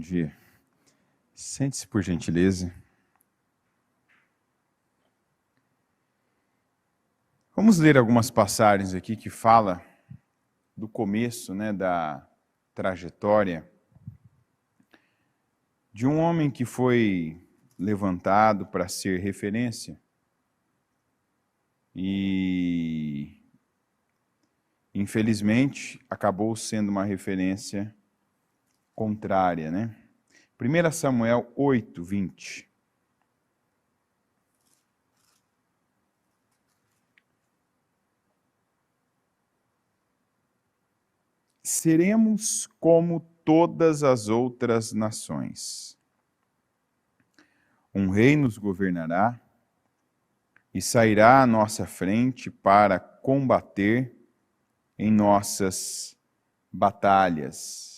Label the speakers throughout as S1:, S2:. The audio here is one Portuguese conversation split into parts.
S1: dia. Sente-se, por gentileza. Vamos ler algumas passagens aqui que fala do começo, da trajetória de um homem que foi levantado para ser referência e, infelizmente, acabou sendo uma referência contrária, 1 Samuel 8, 20. Seremos como todas as outras nações. Um rei nos governará e sairá à nossa frente para combater em nossas batalhas.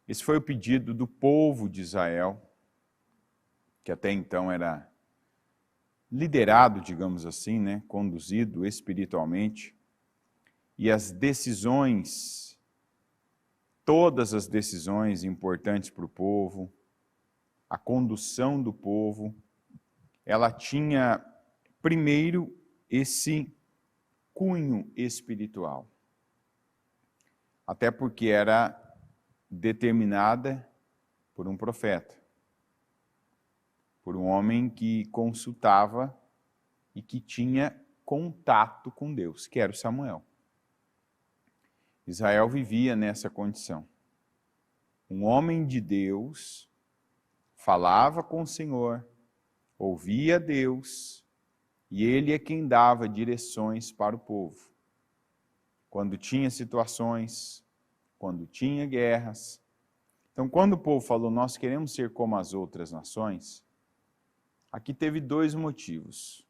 S1: Esse foi o pedido do povo de Israel, que até então era liderado, digamos assim, conduzido espiritualmente, e as decisões, todas as decisões importantes para o povo, a condução do povo, ela tinha primeiro esse cunho espiritual. Até porque era determinada por um profeta, por um homem que consultava e que tinha contato com Deus, que era o Samuel. Israel vivia nessa condição. Um homem de Deus falava com o Senhor, ouvia Deus, e ele é quem dava direções para o povo. Quando tinha situações, quando tinha guerras. Então, quando o povo falou, nós queremos ser como as outras nações, aqui teve dois motivos.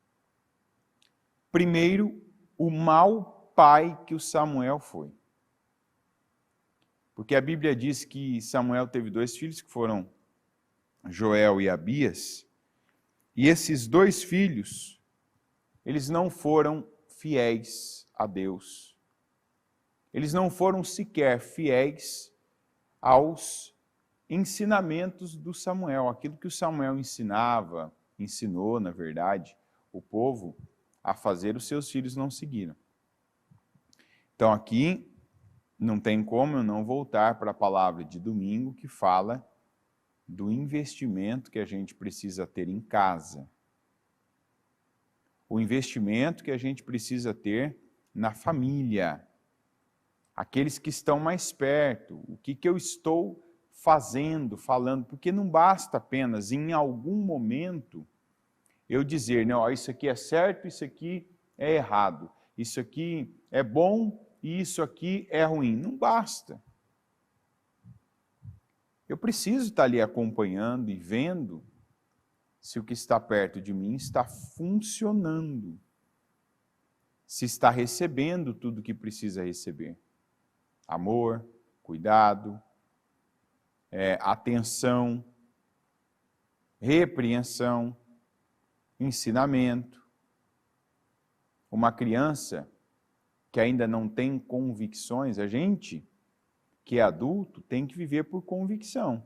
S1: Primeiro, o mau pai que o Samuel foi. Porque a Bíblia diz que Samuel teve dois filhos, que foram Joel e Abias, e esses dois filhos, eles não foram fiéis a Deus. Eles não foram sequer fiéis aos ensinamentos do Samuel, aquilo que o Samuel ensinou, na verdade, o povo a fazer, os seus filhos não seguiram. Então aqui não tem como eu não voltar para a palavra de domingo que fala do investimento que a gente precisa ter em casa. O investimento que a gente precisa ter na família. Aqueles que estão mais perto, o que eu estou fazendo, falando, porque não basta apenas em algum momento eu dizer, não, isso aqui é certo, isso aqui é errado, isso aqui é bom e isso aqui é ruim. Não basta. Eu preciso estar ali acompanhando e vendo se o que está perto de mim está funcionando, se está recebendo tudo o que precisa receber. Amor, cuidado, atenção, repreensão, ensinamento. Uma criança que ainda não tem convicções, a gente que é adulto tem que viver por convicção.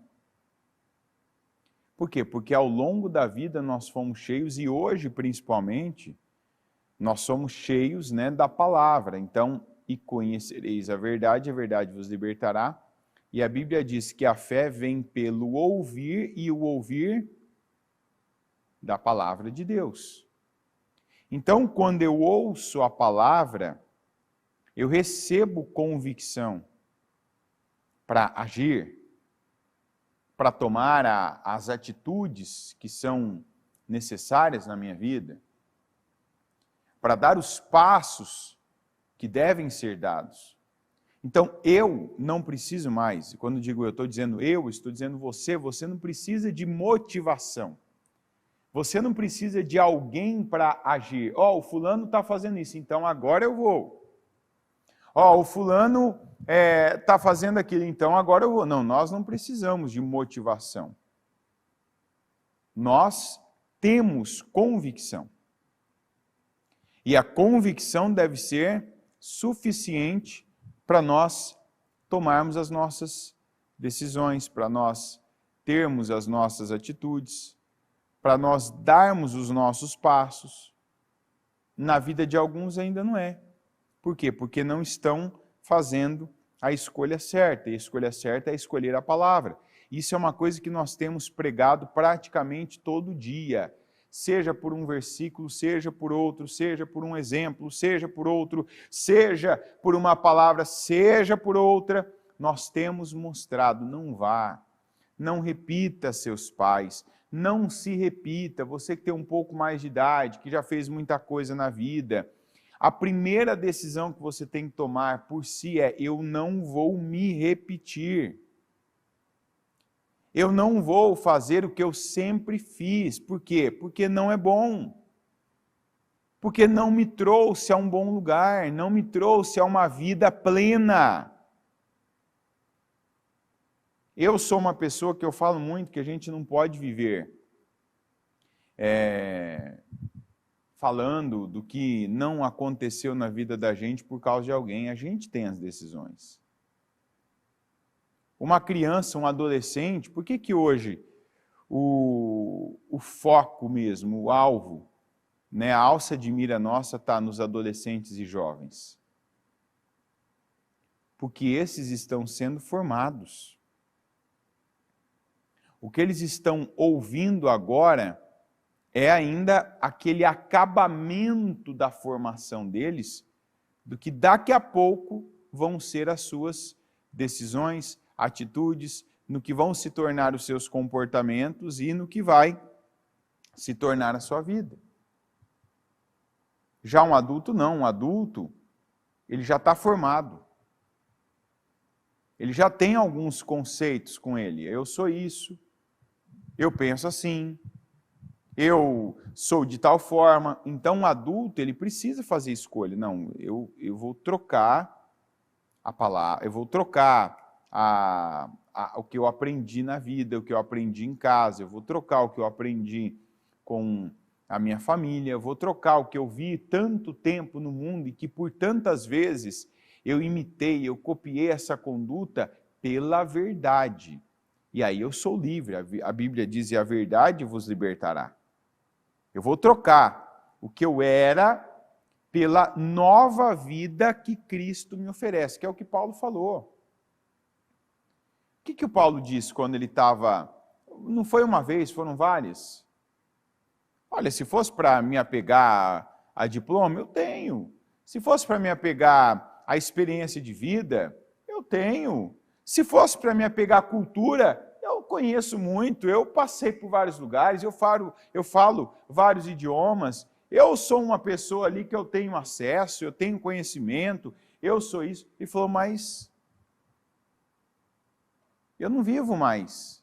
S1: Por quê? Porque ao longo da vida nós fomos cheios, e hoje principalmente, nós somos cheios da palavra. Então, e conhecereis a verdade vos libertará. E a Bíblia diz que a fé vem pelo ouvir, e o ouvir da palavra de Deus. Então, quando eu ouço a palavra, eu recebo convicção para agir, para tomar as atitudes que são necessárias na minha vida, para dar os passos que devem ser dados. Então, eu não preciso mais, quando digo eu estou dizendo você não precisa de motivação. Você não precisa de alguém para agir. O fulano está fazendo isso, então agora eu vou. O fulano está fazendo aquilo, então agora eu vou. Não, nós não precisamos de motivação. Nós temos convicção. E a convicção deve ser suficiente para nós tomarmos as nossas decisões, para nós termos as nossas atitudes, para nós darmos os nossos passos. Na vida de alguns ainda não é. Por quê? Porque não estão fazendo a escolha certa. E a escolha certa é escolher a palavra. Isso é uma coisa que nós temos pregado praticamente todo dia. Seja por um versículo, seja por outro, seja por um exemplo, seja por outro, seja por uma palavra, seja por outra. Nós temos mostrado, não vá, não repita seus pais, não se repita. Você que tem um pouco mais de idade, que já fez muita coisa na vida, a primeira decisão que você tem que tomar por si é: eu não vou me repetir. Eu não vou fazer o que eu sempre fiz. Por quê? Porque não é bom. Porque não me trouxe a um bom lugar, não me trouxe a uma vida plena. Eu sou uma pessoa que eu falo muito que a gente não pode viver falando do que não aconteceu na vida da gente por causa de alguém. A gente tem as decisões. Uma criança, um adolescente, por que hoje o foco mesmo, o alvo, né, a alça de mira nossa está nos adolescentes e jovens? Porque esses estão sendo formados. O que eles estão ouvindo agora é ainda aquele acabamento da formação deles, do que daqui a pouco vão ser as suas decisões, atitudes, no que vão se tornar os seus comportamentos e no que vai se tornar a sua vida. Já um adulto não, um adulto, ele já está formado. Ele já tem alguns conceitos com ele. Eu sou isso, eu penso assim, eu sou de tal forma. Então, um adulto, ele precisa fazer escolha. Não, eu vou trocar a palavra, eu vou trocar o que eu aprendi na vida, o que eu aprendi em casa, eu vou trocar o que eu aprendi com a minha família, eu vou trocar o que eu vi tanto tempo no mundo e que por tantas vezes eu imitei, eu copiei essa conduta pela verdade. E aí eu sou livre. A Bíblia diz: e a verdade vos libertará. Eu vou trocar o que eu era pela nova vida que Cristo me oferece, que é o que Paulo falou. O que o Paulo disse quando ele estava... Não foi uma vez, foram várias. Olha, se fosse para me apegar a diploma, eu tenho. Se fosse para me apegar a experiência de vida, eu tenho. Se fosse para me apegar a cultura, eu conheço muito, eu passei por vários lugares, eu falo vários idiomas, eu sou uma pessoa ali que eu tenho acesso, eu tenho conhecimento, eu sou isso. Ele falou: mas eu não vivo mais.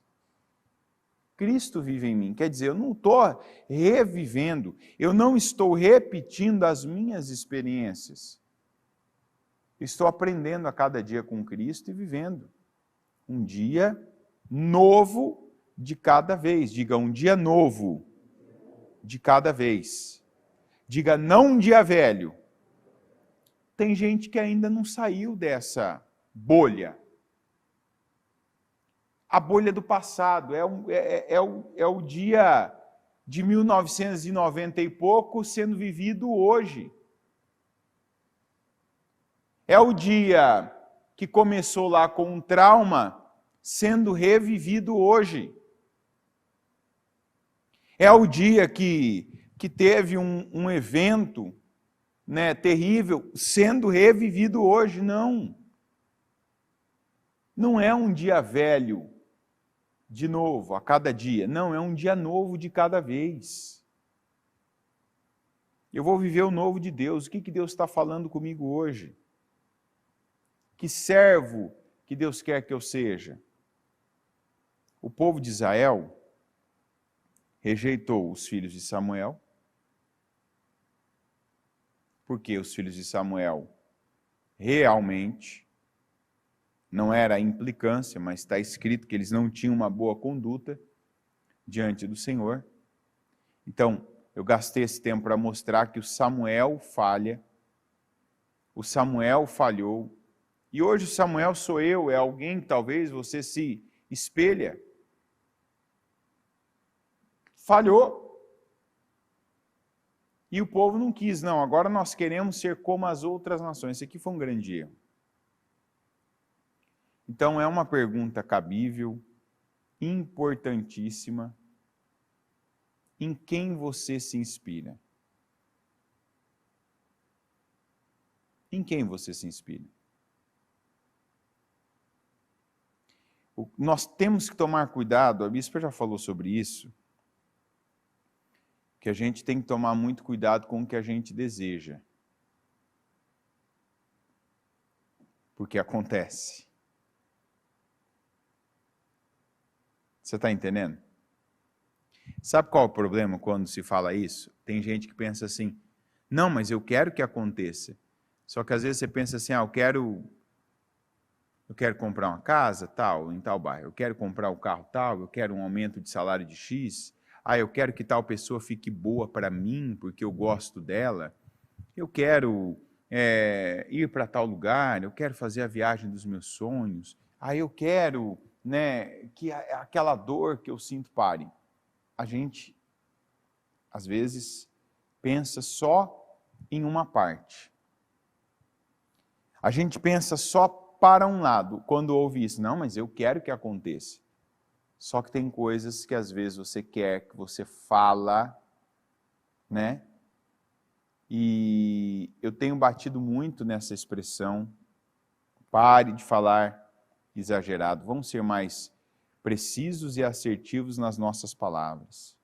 S1: Cristo vive em mim. Quer dizer, eu não estou revivendo, eu não estou repetindo as minhas experiências. Estou aprendendo a cada dia com Cristo e vivendo um dia novo de cada vez. Diga: um dia novo de cada vez. Diga: não um dia velho. Tem gente que ainda não saiu dessa bolha. A bolha do passado, é o dia de 1990 e pouco sendo vivido hoje. É o dia que começou lá com um trauma sendo revivido hoje. É o dia que teve um evento, né, terrível sendo revivido hoje. Não é um dia velho de novo a cada dia. Não, é um dia novo de cada vez. Eu vou viver o novo de Deus. O que Deus está falando comigo hoje? Que servo que Deus quer que eu seja? O povo de Israel rejeitou os filhos de Samuel, porque os filhos de Samuel realmente não era a implicância, mas está escrito que eles não tinham uma boa conduta diante do Senhor. Então, eu gastei esse tempo para mostrar que o Samuel falha, o Samuel falhou, E hoje o Samuel sou eu, é alguém que talvez você se espelha. Falhou. E o povo não quis, não. Agora nós queremos ser como as outras nações. Isso aqui foi um grande erro. Então é uma pergunta cabível, importantíssima. Em quem você se inspira? Em quem você se inspira? Nós temos que tomar cuidado, a bispa já falou sobre isso, que a gente tem que tomar muito cuidado com o que a gente deseja. Porque acontece. Você está entendendo? Sabe qual é o problema quando se fala isso? Tem gente que pensa assim, não, mas eu quero que aconteça. Só que às vezes você pensa assim, eu quero comprar uma casa, tal, em tal bairro. Eu quero comprar um carro tal, eu quero um aumento de salário de X. Eu quero que tal pessoa fique boa para mim, porque eu gosto dela. Eu quero ir para tal lugar, eu quero fazer a viagem dos meus sonhos. Eu quero, que aquela dor que eu sinto pare. A gente, às vezes, pensa só em uma parte. A gente pensa só para um lado, quando ouve isso. Não, mas eu quero que aconteça. Só que tem coisas que às vezes você quer, que você fala, E eu tenho batido muito nessa expressão, pare de falar exagerado. Vamos ser mais precisos e assertivos nas nossas palavras.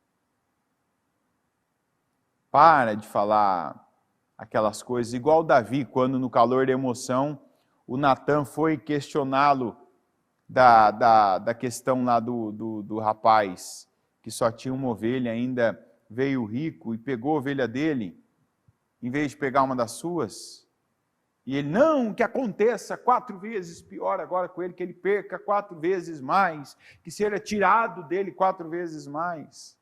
S1: Para de falar aquelas coisas, igual Davi, quando no calor da emoção, o Natan foi questioná-lo da questão lá do rapaz, que só tinha uma ovelha, ainda veio rico e pegou a ovelha dele, em vez de pegar uma das suas. E ele, não, que aconteça 4 vezes pior agora com ele, que ele perca 4 vezes mais, que seja tirado dele 4 vezes mais.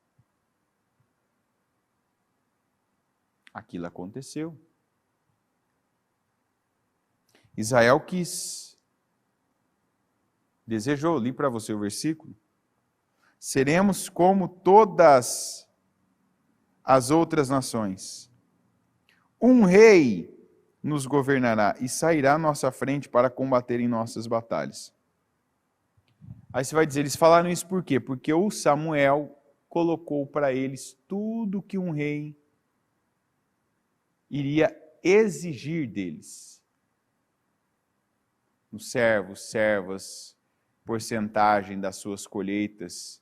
S1: Aquilo aconteceu. Israel quis, desejou, li para você o versículo, seremos como todas as outras nações. Um rei nos governará e sairá à nossa frente para combater em nossas batalhas. Aí você vai dizer, eles falaram isso por quê? Porque o Samuel colocou para eles tudo que um rei iria exigir deles. Os servos, servas, porcentagem das suas colheitas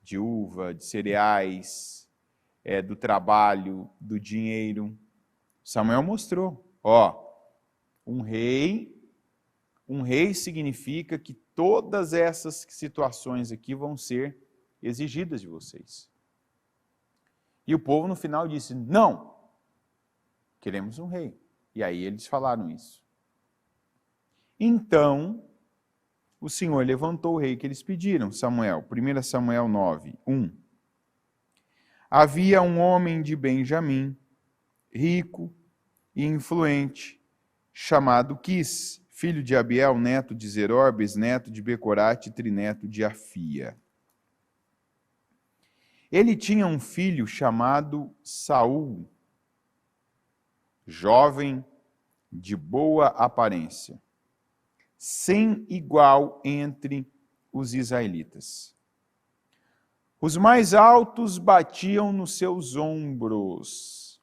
S1: de uva, de cereais, do trabalho, do dinheiro. Samuel mostrou, um rei significa que todas essas situações aqui vão ser exigidas de vocês. E o povo no final disse, não, queremos um rei. E aí eles falaram isso. Então, o Senhor levantou o rei que eles pediram, Samuel, 1 Samuel 9, 1. Havia um homem de Benjamim, rico e influente, chamado Quis, filho de Abiel, neto de Zeror, bisneto de Becorate, trineto de Afia. Ele tinha um filho chamado Saul, jovem, de boa aparência, sem igual entre os israelitas. Os mais altos batiam nos seus ombros.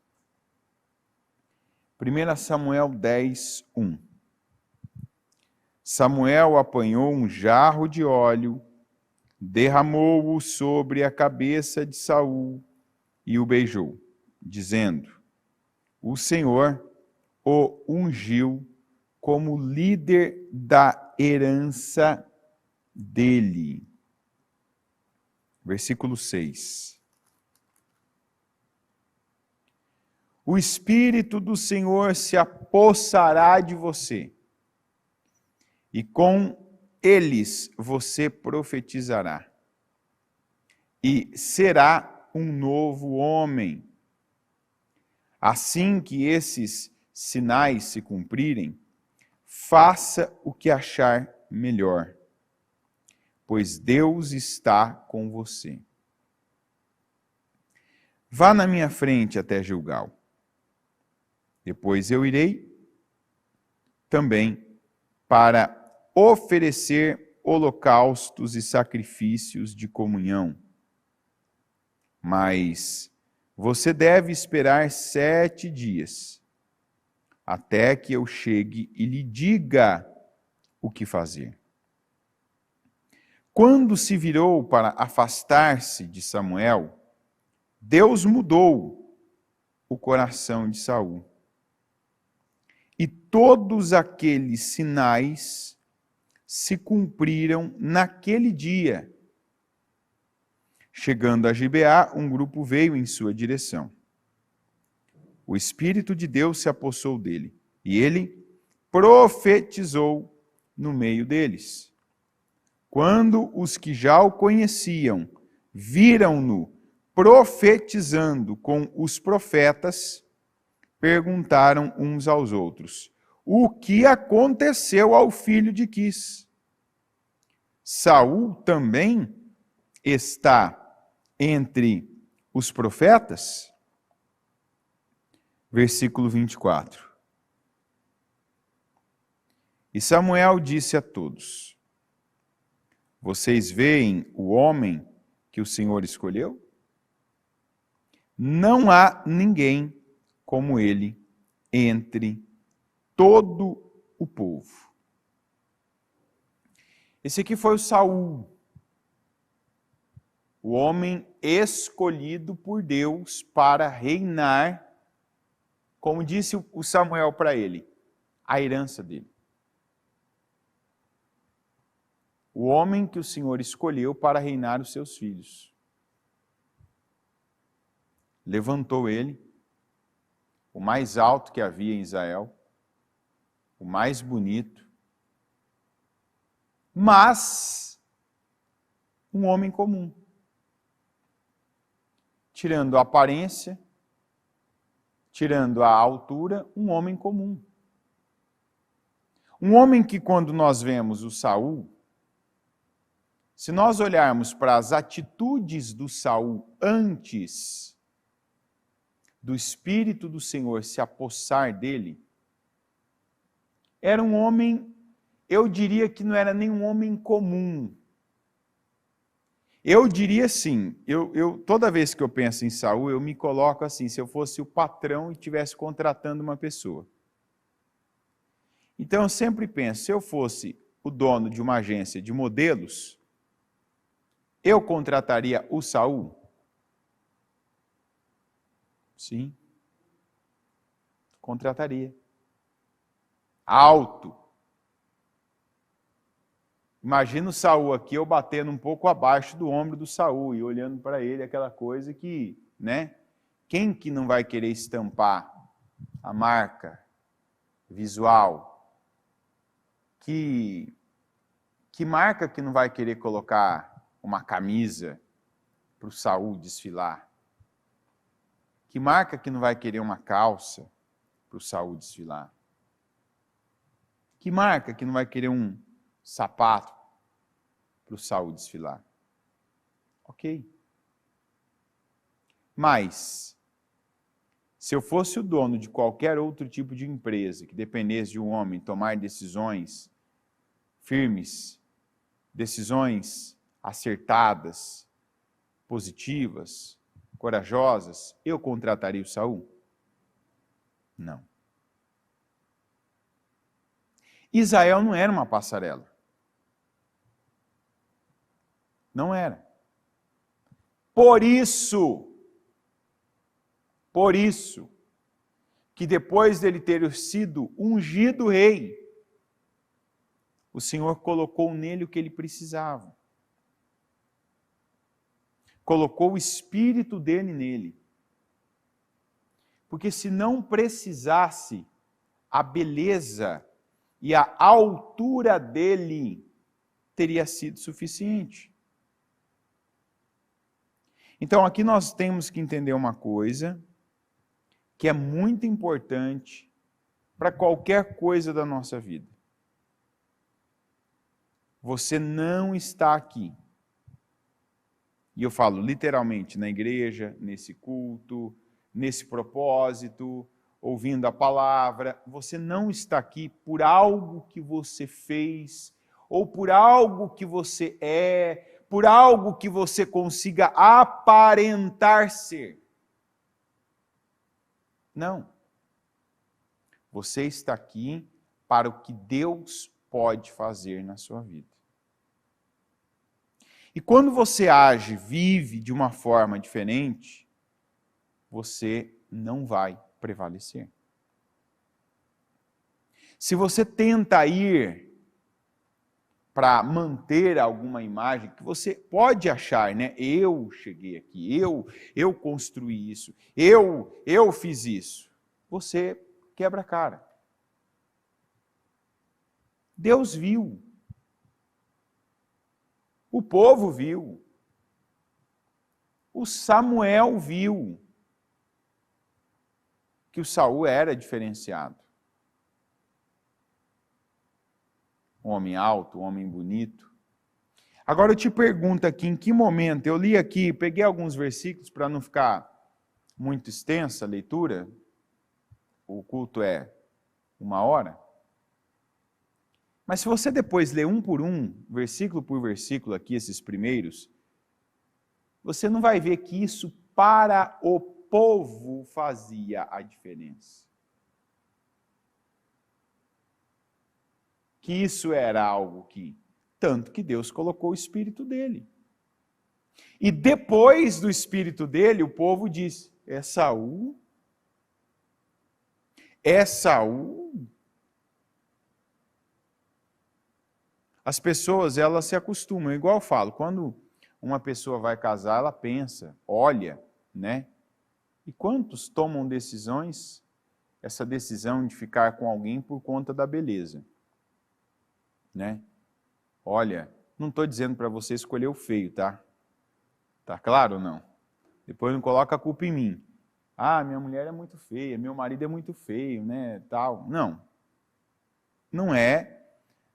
S1: 1 Samuel 10, 1. Samuel apanhou um jarro de óleo, derramou-o sobre a cabeça de Saul e o beijou, dizendo, o Senhor o ungiu como líder da herança dele. Versículo 6. O Espírito do Senhor se apossará de você, e com eles você profetizará, e será um novo homem. Assim que esses sinais se cumprirem, faça o que achar melhor, pois Deus está com você. Vá na minha frente até Gilgal. Depois eu irei também para oferecer holocaustos e sacrifícios de comunhão. Mas você deve esperar 7 dias, até que eu chegue e lhe diga o que fazer. Quando se virou para afastar-se de Samuel, Deus mudou o coração de Saul. E todos aqueles sinais se cumpriram naquele dia. Chegando a Gibeá, um grupo veio em sua direção. O Espírito de Deus se apossou dele, e ele profetizou no meio deles. Quando os que já o conheciam viram-no profetizando com os profetas, perguntaram uns aos outros: o que aconteceu ao filho de Quis? Saul também está entre os profetas? Versículo 24. E Samuel disse a todos: vocês veem o homem que o Senhor escolheu? Não há ninguém como ele entre todo o povo. Esse aqui foi o Saul, o homem escolhido por Deus para reinar, como disse o Samuel para ele, a herança dele. O homem que o Senhor escolheu para reinar os seus filhos. Levantou ele, o mais alto que havia em Israel, o mais bonito, mas um homem comum. Tirando a aparência, tirando a altura, um homem comum. Um homem que, quando nós vemos o Saul, se nós olharmos para as atitudes do Saul antes do Espírito do Senhor se apossar dele, era um homem, eu diria que não era nem um homem comum. Eu diria assim, toda vez que eu penso em Saul, eu me coloco assim, se eu fosse o patrão e estivesse contratando uma pessoa. Então eu sempre penso, se eu fosse o dono de uma agência de modelos, eu contrataria o Saul? Sim. Contrataria. Alto. Imagina o Saul aqui, eu batendo um pouco abaixo do ombro do Saul e olhando para ele aquela coisa que, né? Quem que não vai querer estampar a marca visual? Que marca que não vai querer colocar uma camisa para o Saul desfilar? Que marca que não vai querer uma calça para o Saul desfilar? Que marca que não vai querer um sapato para o Saul desfilar? Ok. Mas, se eu fosse o dono de qualquer outro tipo de empresa que dependesse de um homem tomar decisões firmes, decisões acertadas, positivas, corajosas, eu contrataria o Saul? Não. Israel não era uma passarela. Não era. Por isso, que depois dele ter sido ungido rei, o Senhor colocou nele o que ele precisava. Colocou o Espírito dele nele. Porque se não precisasse, a beleza e a altura dele teria sido suficiente. Então aqui nós temos que entender uma coisa que é muito importante para qualquer coisa da nossa vida. você não está aqui. E eu falo literalmente na igreja, nesse culto, nesse propósito, ouvindo a palavra. Você não está aqui por algo que você fez, ou por algo que você é, por algo que você consiga aparentar ser. Não. Você está aqui para o que Deus pode fazer na sua vida. E quando você age, vive de uma forma diferente, você não vai prevalecer. Se você tenta ir para manter alguma imagem que você pode achar, né? Eu cheguei aqui, eu construí isso, eu fiz isso. Você quebra a cara. Deus viu. O povo viu. O Samuel viu que o Saul era diferenciado. Um homem alto, um homem bonito. Agora eu te pergunto aqui, em que momento, eu li aqui, peguei alguns versículos para não ficar muito extensa a leitura, o culto é 1 hora, mas se você depois ler um por um, versículo por versículo aqui, esses primeiros, você não vai ver que isso para o povo fazia a diferença. Que isso era algo que, tanto que Deus colocou o Espírito dele. E depois do Espírito dele, o povo disse, é Saul? É Saul? As pessoas, elas se acostumam, igual eu falo, quando uma pessoa vai casar, ela pensa, olha, né? E quantos tomam decisões, essa decisão de ficar com alguém por conta da beleza? Né? Olha, não estou dizendo para você escolher o feio, tá? Tá claro ou não? Depois não coloca a culpa em mim. Ah, minha mulher é muito feia, meu marido é muito feio, né, tal. Não. Não é.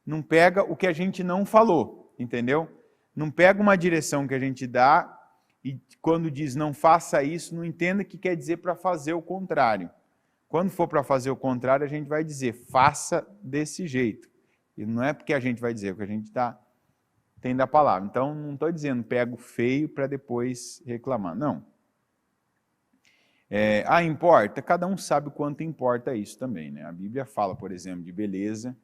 S1: Não pega o que a gente não falou, entendeu? Não pega uma direção que a gente dá e quando diz não faça isso, não entenda que quer dizer para fazer o contrário. Quando for para fazer o contrário, a gente vai dizer faça desse jeito. E não é porque a gente vai dizer, é o que a gente tem da palavra. Então, não estou dizendo pega o feio para depois reclamar. Não. Importa? Cada um sabe o quanto importa isso também. Né? A Bíblia fala, por exemplo, de beleza.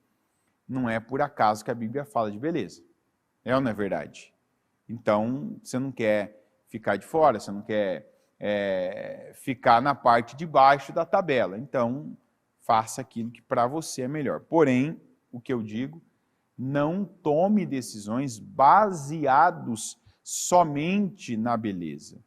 S1: Não é por acaso que a Bíblia fala de beleza. É ou não é verdade? Então, você não quer ficar de fora, você não quer ficar na parte de baixo da tabela. Então, faça aquilo que para você é melhor. Porém, o que eu digo, não tome decisões baseados somente na beleza.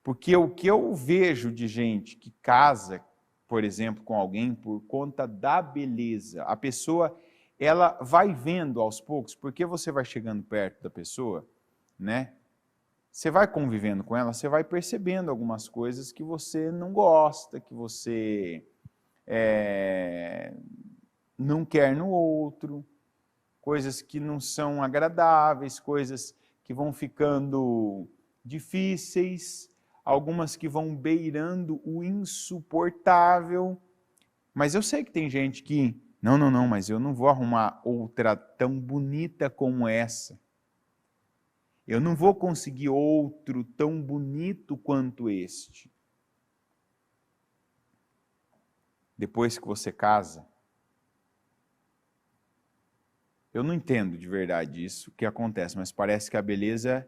S1: Porque o que eu vejo de gente que casa, por exemplo, com alguém por conta da beleza, a pessoa, ela vai vendo aos poucos, porque você vai chegando perto da pessoa, né? Você vai convivendo com ela, você vai percebendo algumas coisas que você não gosta, que você não quer no outro, coisas que não são agradáveis, coisas que vão ficando difíceis, algumas que vão beirando o insuportável. Mas eu sei que tem gente que, não, mas eu não vou arrumar outra tão bonita como essa. Eu não vou conseguir outro tão bonito quanto este. Depois que você casa, eu não entendo de verdade isso, o que acontece, mas parece que a beleza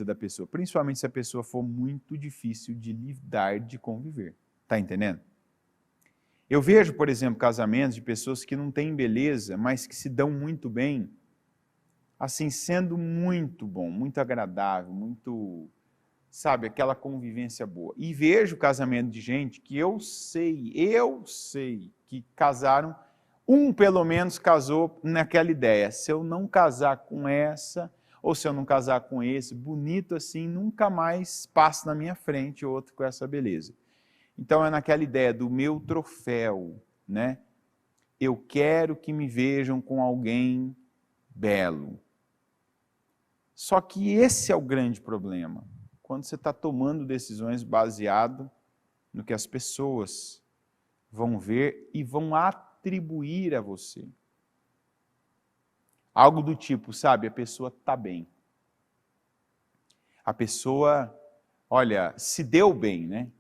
S1: da pessoa, principalmente se a pessoa for muito difícil de lidar, de conviver. Está entendendo? Eu vejo, por exemplo, casamentos de pessoas que não têm beleza, mas que se dão muito bem, assim, sendo muito bom, muito agradável, muito, sabe, aquela convivência boa. E vejo casamento de gente que eu sei que casaram, pelo menos casou naquela ideia, se eu não casar com essa, ou se eu não casar com esse, bonito assim, nunca mais passa na minha frente outro com essa beleza. Então é naquela ideia do meu troféu, né? eu quero que me vejam com alguém belo. Só que esse é o grande problema, quando você está tomando decisões baseado no que as pessoas vão ver e vão atribuir a você. Algo do tipo, sabe, a pessoa está bem. A pessoa, olha, se deu bem, né?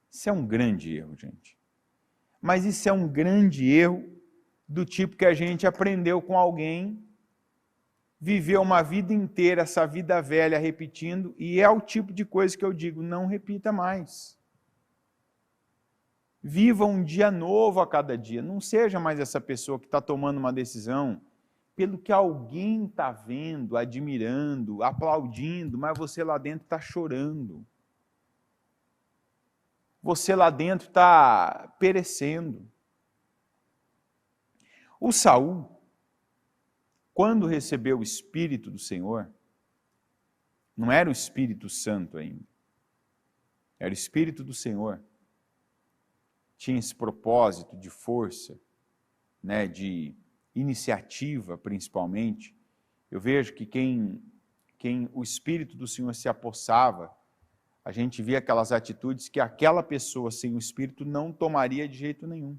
S1: Isso é um grande erro, gente. Mas isso é um grande erro do tipo que a gente aprendeu com alguém, viveu uma vida inteira, essa vida velha repetindo, e é o tipo de coisa que eu digo, não repita mais. Viva um dia novo a cada dia. Não seja mais essa pessoa que está tomando uma decisão pelo que alguém está vendo, admirando, aplaudindo, mas você lá dentro está chorando. Você lá dentro está perecendo. O Saul, quando recebeu o Espírito do Senhor, não era o Espírito Santo ainda, era o Espírito do Senhor. Tinha esse propósito de força, né, de iniciativa principalmente. Eu vejo que quem o Espírito do Senhor se apossava, a gente via aquelas atitudes que aquela pessoa sem o Espírito não tomaria de jeito nenhum.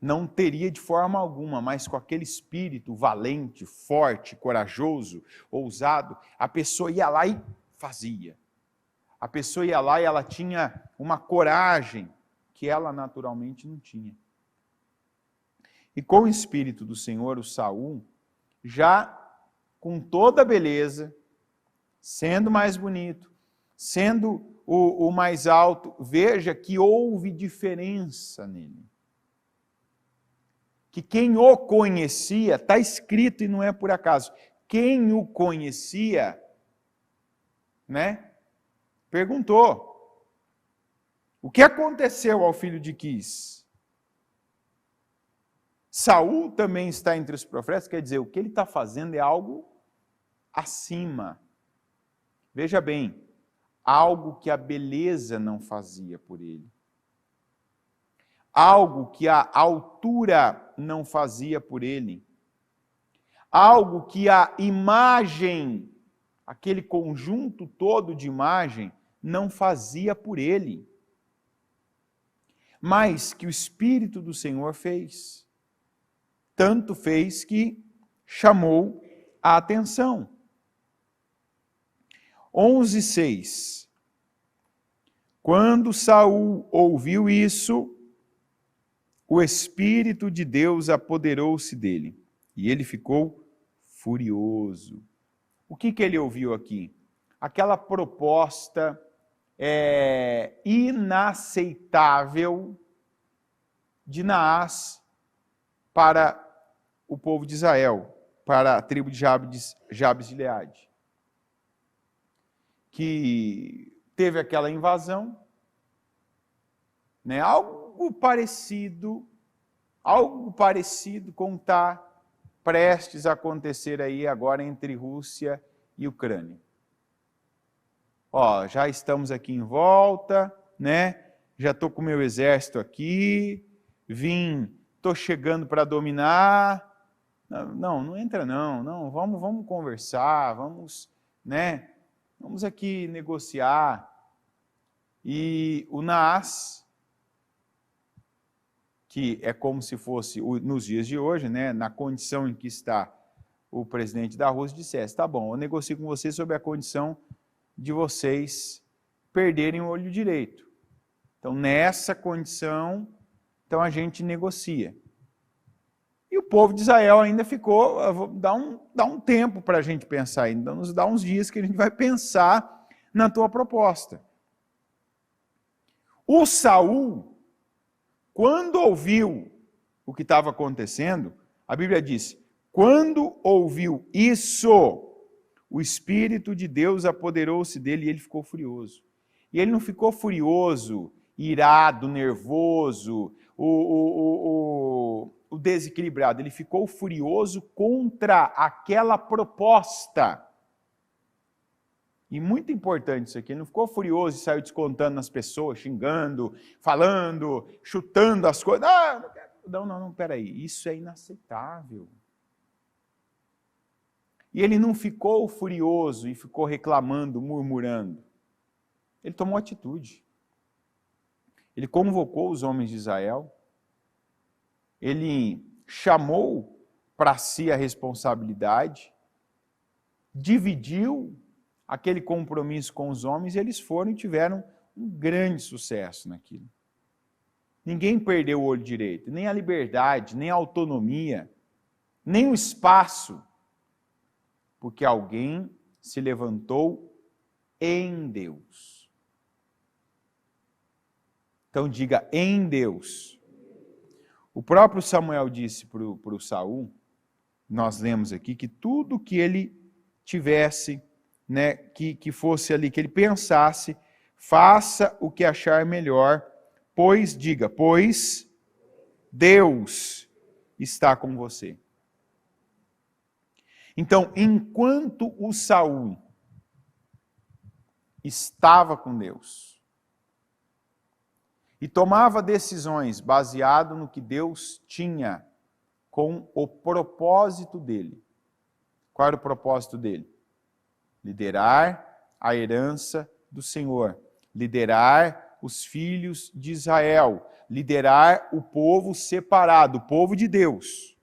S1: Não teria de forma alguma, mas com aquele espírito valente, forte, corajoso, ousado, a pessoa ia lá e fazia. A pessoa ia lá e ela tinha uma coragem que ela naturalmente não tinha. E com o Espírito do Senhor, o Saul, já com toda a beleza, sendo mais bonito, sendo o mais alto, veja que houve diferença nele. Que quem o conhecia, está escrito e não é por acaso, quem o conhecia, né, perguntou, o que aconteceu ao filho de Quis? Saul também está entre os profetas, quer dizer, o que ele está fazendo é algo acima. Veja bem, algo que a beleza não fazia por ele. Algo que a altura não fazia por ele. Algo que a imagem, aquele conjunto todo de imagem, não fazia por ele. Mas que o Espírito do Senhor fez. Tanto fez que chamou a atenção. 11:6. Quando Saul ouviu isso, o Espírito de Deus apoderou-se dele, e ele ficou furioso. O que ele ouviu aqui? Aquela proposta inaceitável de Naás para o povo de Israel, para a tribo de Jabes de Gileade, que teve aquela invasão, né? Algo parecido com está prestes a acontecer aí agora entre Rússia e Ucrânia. Ó, já estamos aqui em volta, né? Já estou com o meu exército aqui, estou chegando para dominar. Não entra não, vamos conversar, vamos, né? Vamos aqui negociar. E o Naás, que é como se fosse nos dias de hoje, né, na condição em que está o presidente da Rússia, dissesse, tá bom, eu negocio com vocês sob a condição de vocês perderem o olho direito. Então, nessa condição, então a gente negocia. E o povo de Israel ainda ficou, dá um tempo para a gente pensar ainda, nos dá uns dias que a gente vai pensar na tua proposta. O Saul, quando ouviu o que estava acontecendo, a Bíblia diz, quando ouviu isso, o Espírito de Deus apoderou-se dele e ele ficou furioso. E ele não ficou furioso, irado, nervoso, o desequilibrado. Ele ficou furioso contra aquela proposta. E muito importante isso aqui, ele não ficou furioso e saiu descontando nas pessoas, xingando, falando, chutando as coisas. Ah, não, peraí, isso é inaceitável. E ele não ficou furioso e ficou reclamando, murmurando. Ele tomou atitude. Ele convocou os homens de Israel, ele chamou para si a responsabilidade, dividiu aquele compromisso com os homens, e eles foram e tiveram um grande sucesso naquilo. Ninguém perdeu o olho direito, nem a liberdade, nem a autonomia, nem o espaço, porque alguém se levantou em Deus. Então diga, em Deus. O próprio Samuel disse para o Saul, nós lemos aqui, que tudo que ele tivesse, né, que fosse ali, que ele pensasse, faça o que achar melhor, pois Deus está com você. Então, enquanto o Saul estava com Deus e tomava decisões baseado no que Deus tinha com o propósito dele. Qual era o propósito dele? Liderar a herança do Senhor, liderar os filhos de Israel, liderar o povo separado, o povo de Deus.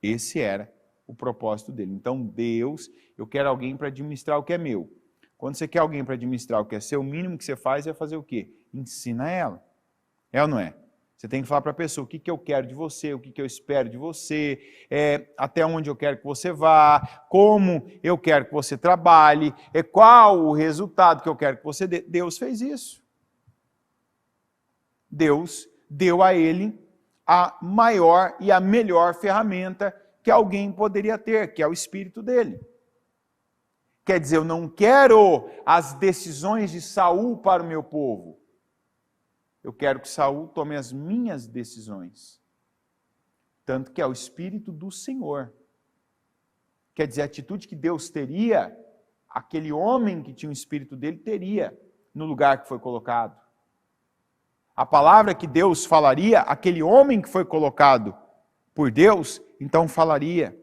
S1: Esse era o propósito dele. Então, Deus, eu quero alguém para administrar o que é meu. Quando você quer alguém para administrar o que é seu, o mínimo que você faz é fazer o quê? Ensina ela. É ou não é? Você tem que falar para a pessoa o que eu quero de você, o que eu espero de você, até onde eu quero que você vá, como eu quero que você trabalhe, qual o resultado que eu quero que você dê. Deus fez isso. Deus deu a ele a maior e a melhor ferramenta que alguém poderia ter, que é o Espírito dele. Quer dizer, eu não quero as decisões de Saul para o meu povo. Eu quero que Saul tome as minhas decisões. Tanto que é o Espírito do Senhor. Quer dizer, a atitude que Deus teria, aquele homem que tinha o Espírito dele teria no lugar que foi colocado. A palavra que Deus falaria, aquele homem que foi colocado por Deus, então falaria.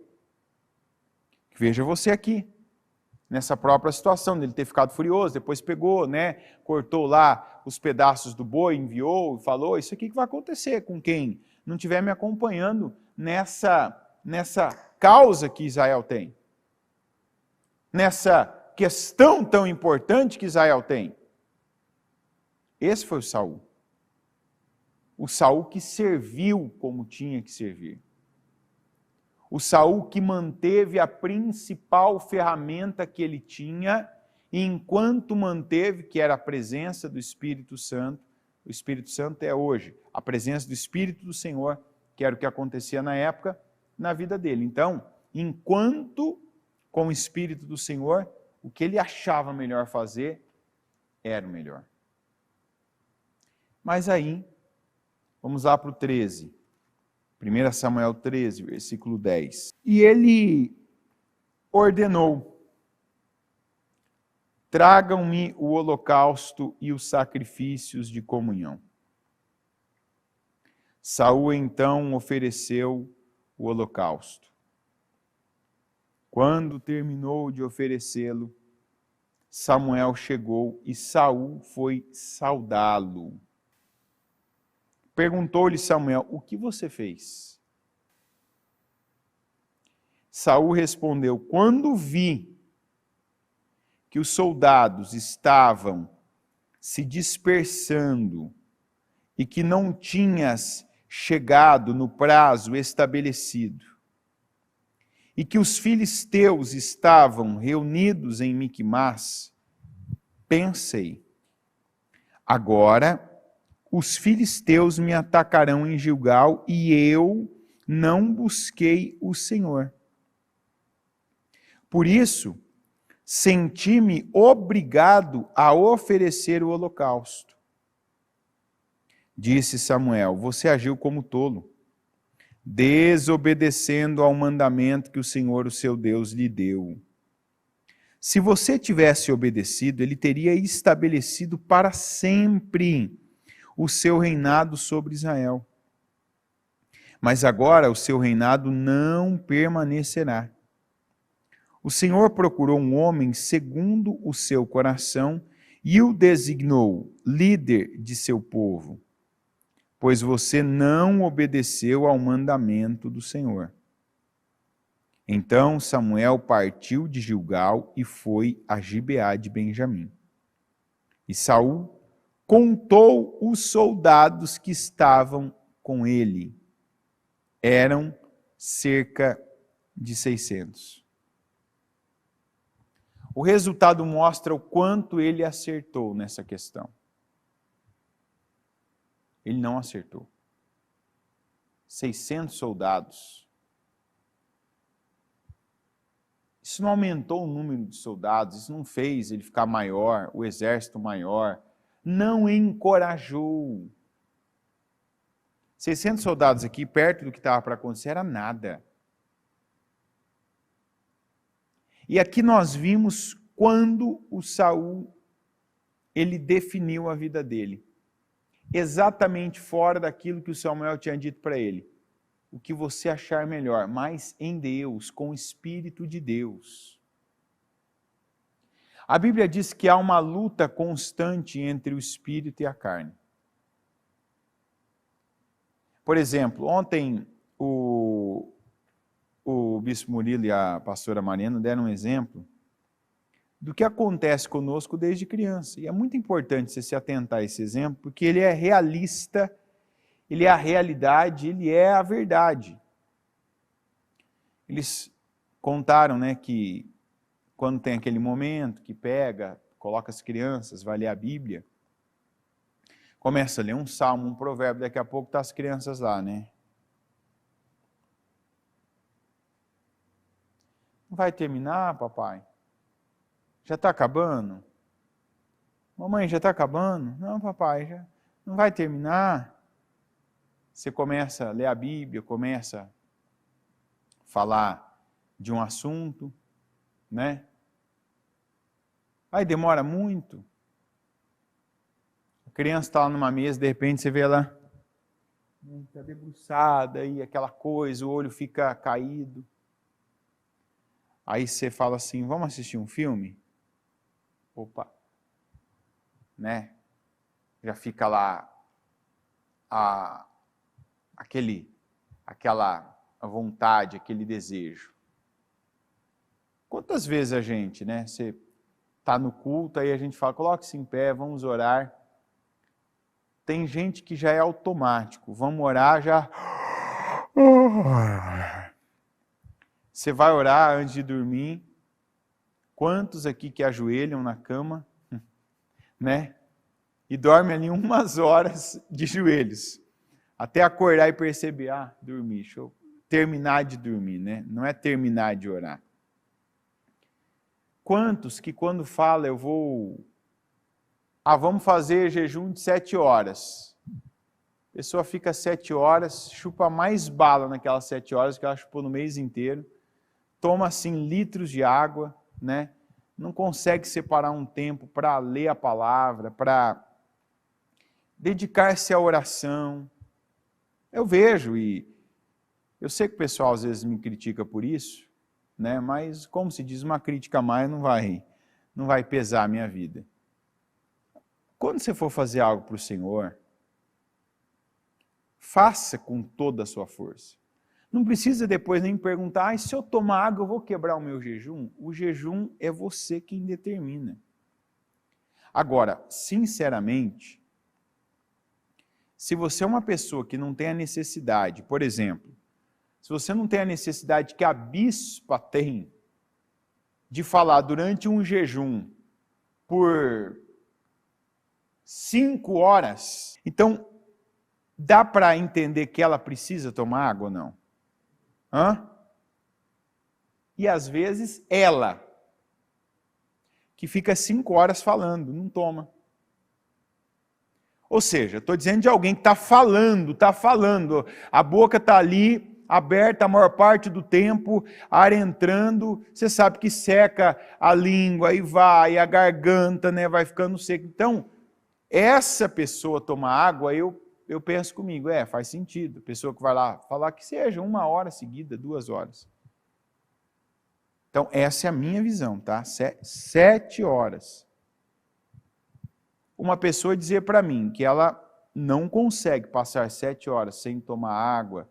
S1: Veja você aqui, nessa própria situação, dele ter ficado furioso, depois pegou, né, cortou lá os pedaços do boi, enviou e falou, isso aqui que vai acontecer com quem não estiver me acompanhando nessa causa que Israel tem, nessa questão tão importante que Israel tem. Esse foi o Saul. O Saul que serviu como tinha que servir. O Saul que manteve a principal ferramenta que ele tinha, e enquanto manteve, que era a presença do Espírito Santo, o Espírito Santo é hoje, a presença do Espírito do Senhor, que era o que acontecia na época, na vida dele. Então, enquanto com o Espírito do Senhor, o que ele achava melhor fazer, era o melhor. Mas aí, vamos lá para o 13. 1 Samuel 13, versículo 10. E ele ordenou, tragam-me o holocausto e os sacrifícios de comunhão. Saul então ofereceu o holocausto. Quando terminou de oferecê-lo, Samuel chegou e Saul foi saudá-lo. Perguntou-lhe Samuel, o que você fez? Saul respondeu, quando vi que os soldados estavam se dispersando e que não tinhas chegado no prazo estabelecido, e que os filisteus estavam reunidos em Miquimás, pensei, agora os filisteus me atacarão em Gilgal e eu não busquei o Senhor. Por isso, senti-me obrigado a oferecer o holocausto. Disse Samuel, você agiu como tolo, desobedecendo ao mandamento que o Senhor, o seu Deus, lhe deu. Se você tivesse obedecido, ele teria estabelecido para sempre o seu reinado sobre Israel. Mas agora o seu reinado não permanecerá. O Senhor procurou um homem segundo o seu coração e o designou líder de seu povo, pois você não obedeceu ao mandamento do Senhor. Então Samuel partiu de Gilgal e foi a Gibeá de Benjamim. E Saul contou os soldados que estavam com ele. Eram cerca de 600. O resultado mostra o quanto ele acertou nessa questão. Ele não acertou. 600 soldados. Isso não aumentou o número de soldados, isso não fez ele ficar maior, o exército maior. Não encorajou. 600 soldados aqui, perto do que estava para acontecer, era nada. E aqui nós vimos quando o Saul, ele definiu a vida dele. Exatamente fora daquilo que o Samuel tinha dito para ele. O que você achar melhor, mas em Deus, com o Espírito de Deus. A Bíblia diz que há uma luta constante entre o Espírito e a carne. Por exemplo, ontem o Bispo Murilo e a pastora Mariana deram um exemplo do que acontece conosco desde criança. E é muito importante você se atentar a esse exemplo, porque ele é realista, ele é a realidade, ele é a verdade. Eles contaram, né, que quando tem aquele momento que pega, coloca as crianças, vai ler a Bíblia, começa a ler um salmo, um provérbio, daqui a pouco está as crianças lá, né? Não vai terminar, papai? Já está acabando? Mamãe, já está acabando? Não, papai, já não vai terminar? Você começa a ler a Bíblia, começa a falar de um assunto, né? Aí demora muito. A criança está lá numa mesa, de repente você vê ela está debruçada e aquela coisa, o olho fica caído. Aí você fala assim, vamos assistir um filme? Opa, né? Já fica lá aquela vontade, aquele desejo. Quantas vezes a gente, né? Você está no culto, aí a gente fala, coloque-se em pé, vamos orar. Tem gente que já é automático, vamos orar já. Você vai orar antes de dormir. Quantos aqui que ajoelham na cama, né? E dormem ali umas horas de joelhos. Até acordar e perceber, dormi, deixa eu terminar de dormir, né? Não é terminar de orar. Quantos que quando fala vamos fazer jejum de 7 horas. A pessoa fica 7 horas, chupa mais bala naquelas 7 horas que ela chupou no mês inteiro, toma assim litros de água, né? Não consegue separar um tempo para ler a palavra, para dedicar-se à oração. Eu vejo e eu sei que o pessoal às vezes me critica por isso, né? Mas como se diz, uma crítica a mais não vai pesar a minha vida. Quando você for fazer algo para o Senhor, faça com toda a sua força. Não precisa depois nem perguntar, se eu tomar água eu vou quebrar o meu jejum? O jejum é você quem determina. Agora, sinceramente, se você é uma pessoa que não tem a necessidade, por exemplo, se você não tem a necessidade que a bispa tem de falar durante um jejum por 5 horas, então dá para entender que ela precisa tomar água ou não? E às vezes ela, que fica 5 horas falando, não toma. Ou seja, estou dizendo de alguém que está falando, a boca está ali, aberta a maior parte do tempo, ar entrando, você sabe que seca a língua e vai, a garganta, né, vai ficando seca. Então, essa pessoa tomar água, eu penso comigo, faz sentido. A pessoa que vai lá falar que seja 1 hora seguida, 2 horas. Então, essa é a minha visão, tá? 7 horas. Uma pessoa dizer para mim que ela não consegue passar 7 horas sem tomar água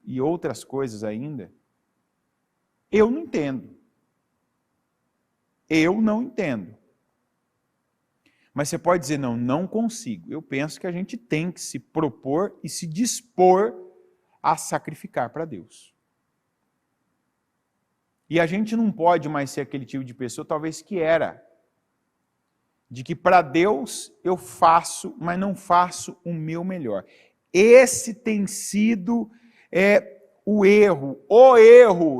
S1: e outras coisas ainda, eu não entendo. Eu não entendo. Mas você pode dizer, não consigo. Eu penso que a gente tem que se propor e se dispor a sacrificar para Deus. E a gente não pode mais ser aquele tipo de pessoa, talvez que era, de que para Deus eu faço, mas não faço o meu melhor. Esse tem sido o erro.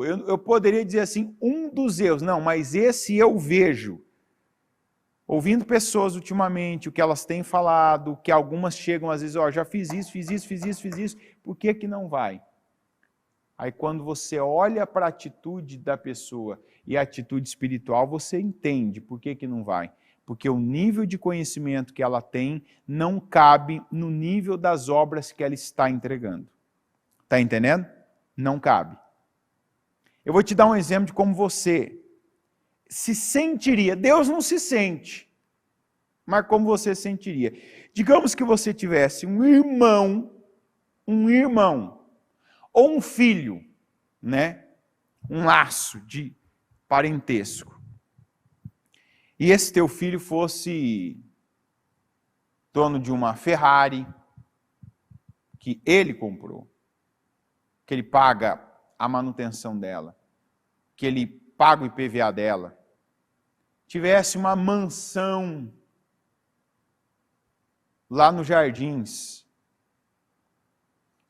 S1: Eu poderia dizer assim, um dos erros. Não, mas esse eu vejo. Ouvindo pessoas ultimamente, o que elas têm falado, que algumas chegam às vezes, já fiz isso, por que não vai? Aí quando você olha para a atitude da pessoa e a atitude espiritual, você entende por que não vai. Porque o nível de conhecimento que ela tem não cabe no nível das obras que ela está entregando. Está entendendo? Não cabe. Eu vou te dar um exemplo de como você se sentiria. Deus não se sente, mas como você sentiria. Digamos que você tivesse um irmão, ou um filho, né? Um laço de parentesco. E esse teu filho fosse dono de uma Ferrari que ele comprou, que ele paga a manutenção dela, que ele paga o IPVA dela, tivesse uma mansão lá nos Jardins,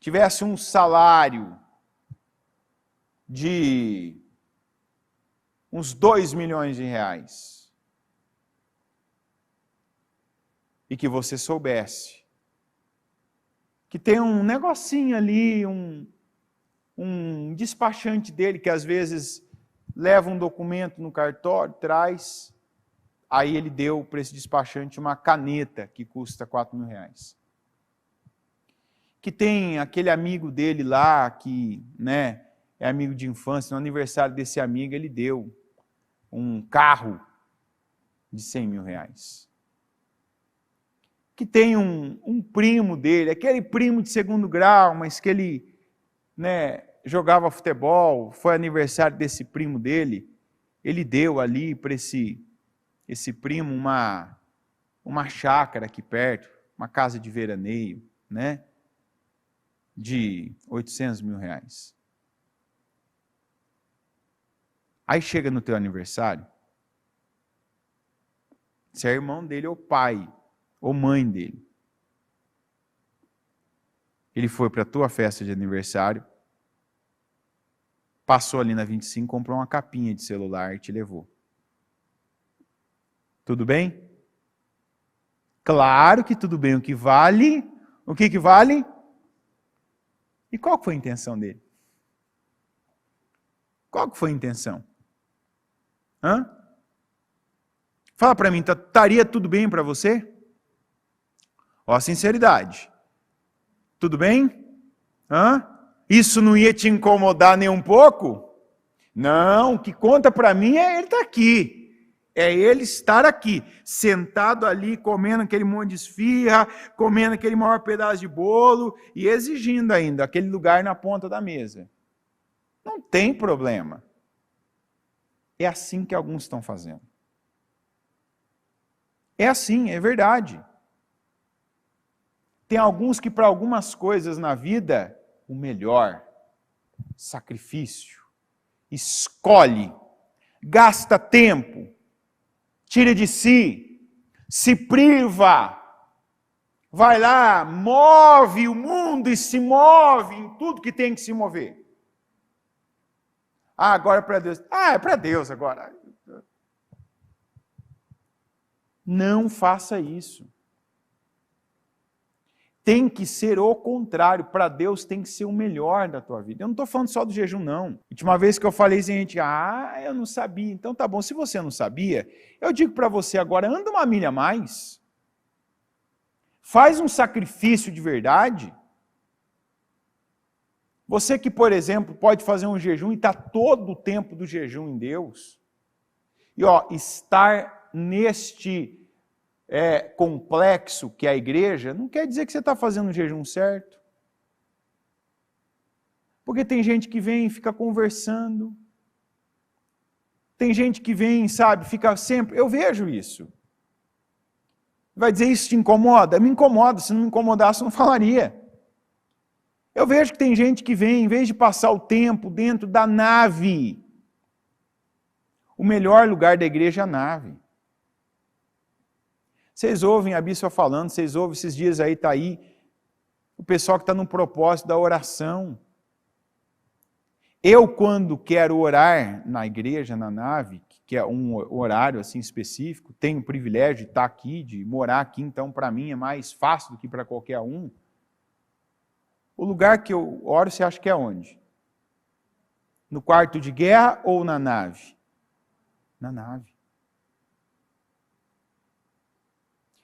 S1: tivesse um salário de uns 2 milhões de reais, e que você soubesse que tem um negocinho ali, um despachante dele que às vezes leva um documento no cartório, traz, aí ele deu para esse despachante uma caneta que custa 4 mil reais. Que tem aquele amigo dele lá, que é amigo de infância, no aniversário desse amigo ele deu um carro de 100 mil reais. Que tem um primo dele, aquele primo de segundo grau, mas que ele jogava futebol, foi aniversário desse primo dele, ele deu ali para esse primo uma chácara aqui perto, uma casa de veraneio, de 800 mil reais. Aí chega no teu aniversário, se é irmão dele ou pai, ou mãe dele, ele foi para a tua festa de aniversário, passou ali na 25, comprou uma capinha de celular e te levou. Tudo bem? Claro que tudo bem. O que vale? O que vale? E qual foi a intenção dele? Qual foi a intenção? Fala para mim, estaria tudo bem para você? Ó, sinceridade. Tudo bem? Isso não ia te incomodar nem um pouco? Não, o que conta para mim é ele estar aqui. É ele estar aqui, sentado ali, comendo aquele monte de esfirra, comendo aquele maior pedaço de bolo e exigindo ainda aquele lugar na ponta da mesa. Não tem problema. É assim que alguns estão fazendo. É assim, é verdade. Tem alguns que para algumas coisas na vida, o melhor, sacrifício, escolhe, gasta tempo, tira de si, se priva, vai lá, move o mundo e se move em tudo que tem que se mover. Agora é para Deus. É para Deus agora. Não faça isso. tem que ser o contrário. Para Deus tem que ser o melhor da tua vida. Eu não estou falando só do jejum, não. Última vez que eu falei, gente, eu não sabia. Então tá bom, se você não sabia, eu digo para você agora, anda uma milha a mais. Faz um sacrifício de verdade. Você que, por exemplo, pode fazer um jejum e está todo o tempo do jejum em Deus. E estar neste complexo que é a igreja, não quer dizer que você está fazendo o jejum certo. Porque tem gente que vem e fica conversando. Tem gente que vem, sabe, fica sempre... Eu vejo isso. Vai dizer, isso te incomoda? Me incomoda. Se não me incomodasse, eu não falaria. Eu vejo que tem gente que vem, em vez de passar o tempo dentro da nave, o melhor lugar da igreja é a nave. Vocês ouvem a bispa falando, vocês ouvem esses dias aí, está aí, o pessoal que está no propósito da oração. Eu, quando quero orar na igreja, na nave, que é um horário assim específico, tenho o privilégio de estar aqui, de morar aqui, então para mim é mais fácil do que para qualquer um. O lugar que eu oro, você acha que é onde? No quarto de guerra ou na nave? Na nave.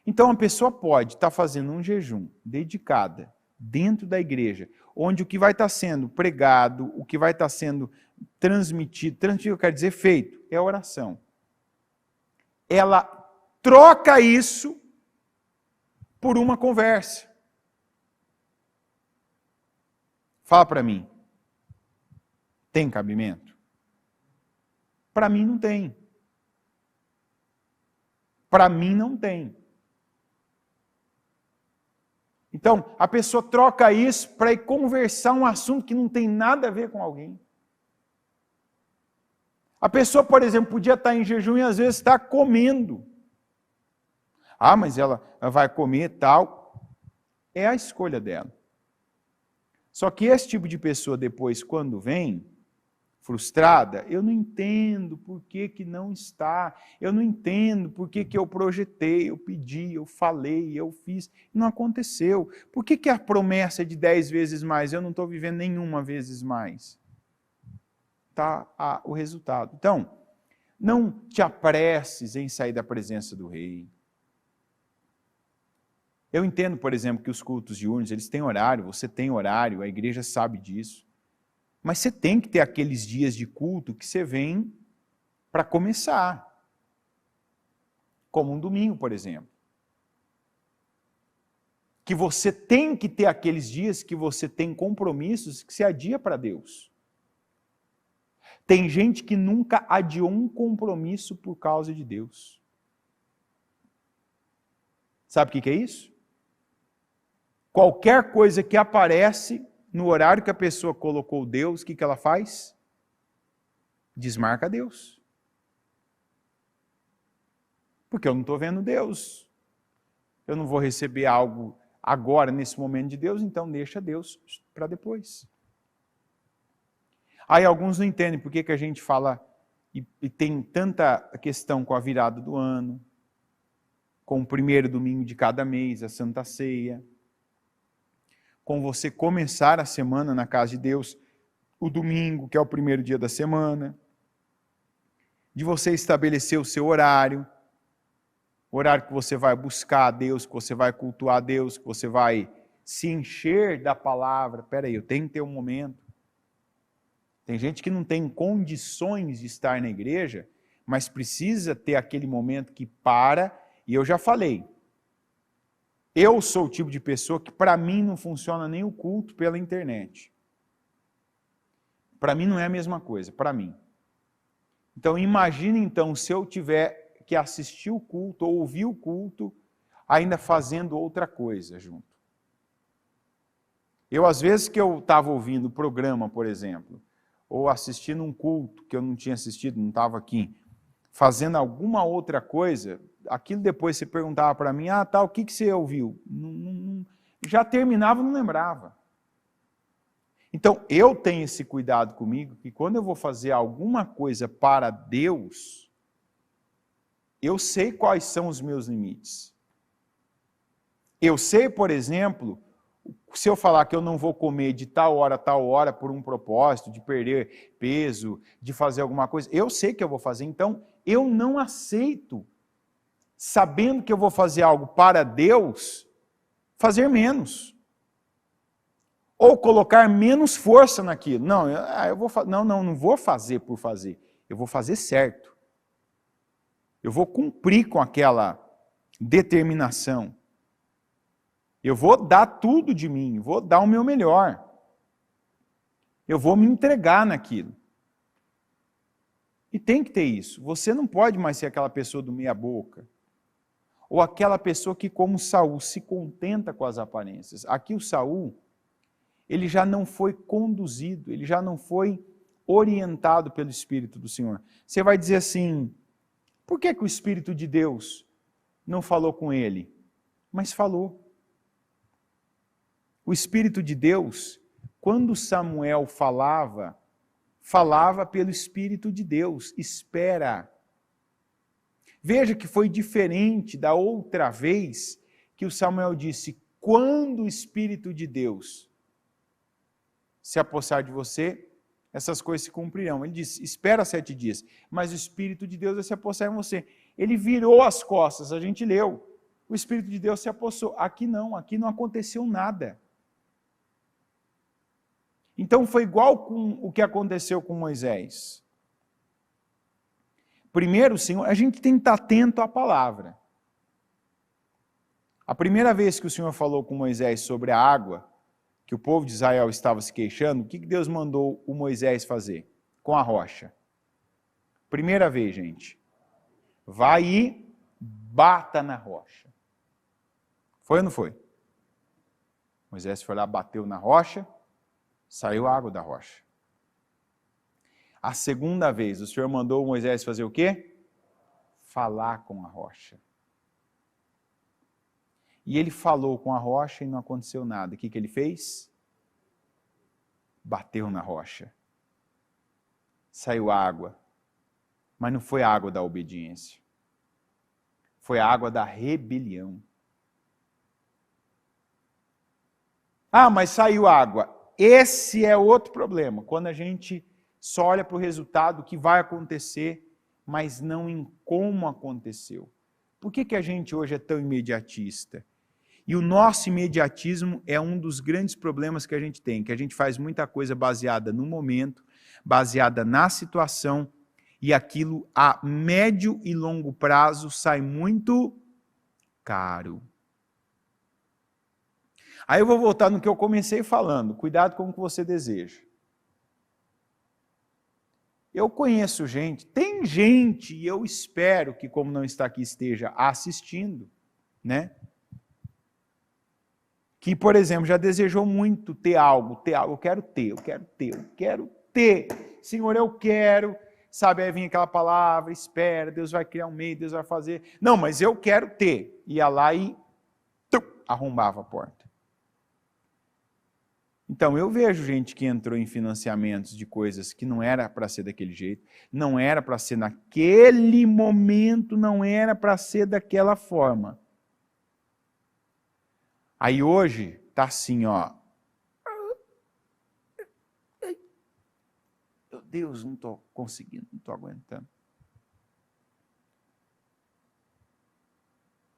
S1: Então a pessoa pode estar fazendo um jejum dedicada dentro da igreja, onde o que vai estar sendo pregado, o que vai estar sendo transmitido eu quero dizer feito, é a oração. Ela troca isso por uma conversa. Fala para mim. Tem cabimento? Para mim não tem. Para mim não tem. Então, a pessoa troca isso para ir conversar um assunto que não tem nada a ver com alguém. A pessoa, por exemplo, podia estar em jejum e às vezes está comendo. Mas ela vai comer tal. É a escolha dela. Só que esse tipo de pessoa depois, quando vem, frustrada, eu não entendo por que não está, eu não entendo por que eu projetei, eu pedi, eu falei, eu fiz, não aconteceu. Por que a promessa é de 10 vezes mais, eu não estou vivendo nenhuma vezes mais? Está o resultado. Então, não te apresses em sair da presença do rei. Eu entendo, por exemplo, que os cultos diurnos, eles têm horário, você tem horário, a igreja sabe disso. Mas você tem que ter aqueles dias de culto que você vem para começar. Como um domingo, por exemplo. Que você tem que ter aqueles dias que você tem compromissos que se adia para Deus. Tem gente que nunca adiou um compromisso por causa de Deus. Sabe o que é isso? Qualquer coisa que aparece no horário que a pessoa colocou Deus, o que ela faz? Desmarca Deus. Porque eu não estou vendo Deus. Eu não vou receber algo agora, nesse momento de Deus, então deixa Deus para depois. Aí alguns não entendem por que a gente fala e tem tanta questão com a virada do ano, com o primeiro domingo de cada mês, a Santa Ceia, com você começar a semana na casa de Deus, o domingo, que é o primeiro dia da semana, de você estabelecer o seu horário, o horário que você vai buscar a Deus, que você vai cultuar a Deus, que você vai se encher da palavra. Espera aí, eu tenho que ter um momento. Tem gente que não tem condições de estar na igreja, mas precisa ter aquele momento que para, e eu já falei, eu sou o tipo de pessoa que para mim não funciona nem o culto pela internet. Para mim não é a mesma coisa, para mim. Então imagine então se eu tiver que assistir o culto ou ouvir o culto ainda fazendo outra coisa junto. Eu às vezes que eu estava ouvindo o programa, por exemplo, ou assistindo um culto que eu não tinha assistido, não estava aqui, fazendo alguma outra coisa, aquilo depois você perguntava para mim, o que você ouviu? Já terminava, não lembrava. Então, eu tenho esse cuidado comigo, que quando eu vou fazer alguma coisa para Deus, eu sei quais são os meus limites. Eu sei, por exemplo, Se eu falar que eu não vou comer de tal hora a tal hora por um propósito, de perder peso, de fazer alguma coisa, eu sei que eu vou fazer, então eu não aceito, sabendo que eu vou fazer algo para Deus, fazer menos. Ou colocar menos força naquilo. Não, não vou fazer por fazer. Eu vou fazer certo. Eu vou cumprir com aquela determinação. Eu vou dar tudo de mim, vou dar o meu melhor. Eu vou me entregar naquilo. E tem que ter isso. Você não pode mais ser aquela pessoa do meia boca. Ou aquela pessoa que, como Saul, se contenta com as aparências. Aqui o Saul, ele já não foi conduzido, ele já não foi orientado pelo Espírito do Senhor. Você vai dizer assim, por que o Espírito de Deus não falou com ele? Mas falou. O Espírito de Deus, quando Samuel falava pelo Espírito de Deus. Espera. Veja que foi diferente da outra vez que o Samuel disse, quando o Espírito de Deus se apossar de você, essas coisas se cumprirão. Ele disse, espera 7 dias, mas o Espírito de Deus vai se apossar em você. Ele virou as costas, a gente leu. O Espírito de Deus se apossou. Aqui não aconteceu nada. Então foi igual com o que aconteceu com Moisés. Primeiro, Senhor, a gente tem que estar atento à palavra. A primeira vez que o Senhor falou com Moisés sobre a água, que o povo de Israel estava se queixando, o que Deus mandou o Moisés fazer? Com a rocha. Primeira vez, gente. Vai e bata na rocha. Foi ou não foi? Moisés foi lá, bateu na rocha, saiu água da rocha. A segunda vez, o Senhor mandou Moisés fazer o quê? Falar com a rocha. E ele falou com a rocha e não aconteceu nada. O que ele fez? Bateu na rocha. Saiu água. Mas não foi a água da obediência. Foi a água da rebelião. Ah, mas saiu água. Esse é outro problema. Quando a gente só olha para o resultado que vai acontecer, mas não em como aconteceu. Por que a gente hoje é tão imediatista? E o nosso imediatismo é um dos grandes problemas que a gente tem, que a gente faz muita coisa baseada no momento, baseada na situação, e aquilo a médio e longo prazo sai muito caro. Aí eu vou voltar no que eu comecei falando, cuidado com o que você deseja. Eu conheço gente, tem gente, e eu espero que, como não está aqui, esteja assistindo, né? Que, por exemplo, já desejou muito ter algo, eu quero ter. Senhor, eu quero, sabe, aí vem aquela palavra, espera, Deus vai criar um meio, Deus vai fazer. Não, mas eu quero ter. Ia lá e arrombava a porta. Então, eu vejo gente que entrou em financiamentos de coisas que não era para ser daquele jeito, não era para ser naquele momento, não era para ser daquela forma. Aí hoje, tá assim, ó. Meu Deus, não estou conseguindo, não estou aguentando.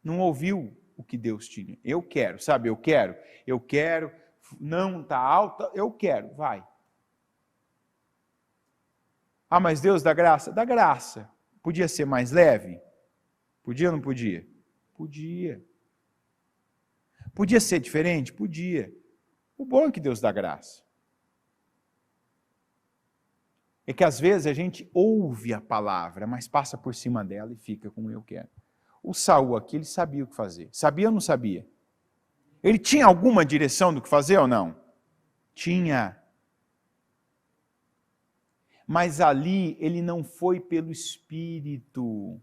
S1: Não ouviu o que Deus tinha. Eu quero, sabe, eu quero. Não está alta, eu quero, vai. Ah, mas Deus dá graça? Dá graça. Podia ser mais leve? Podia ou não podia? Podia. Podia ser diferente? Podia. O bom é que Deus dá graça. É que às vezes a gente ouve a palavra, mas passa por cima dela e fica como eu quero. O Saul aqui, ele sabia o que fazer. Sabia ou não sabia? Ele tinha alguma direção do que fazer ou não? Tinha. Mas ali ele não foi pelo Espírito.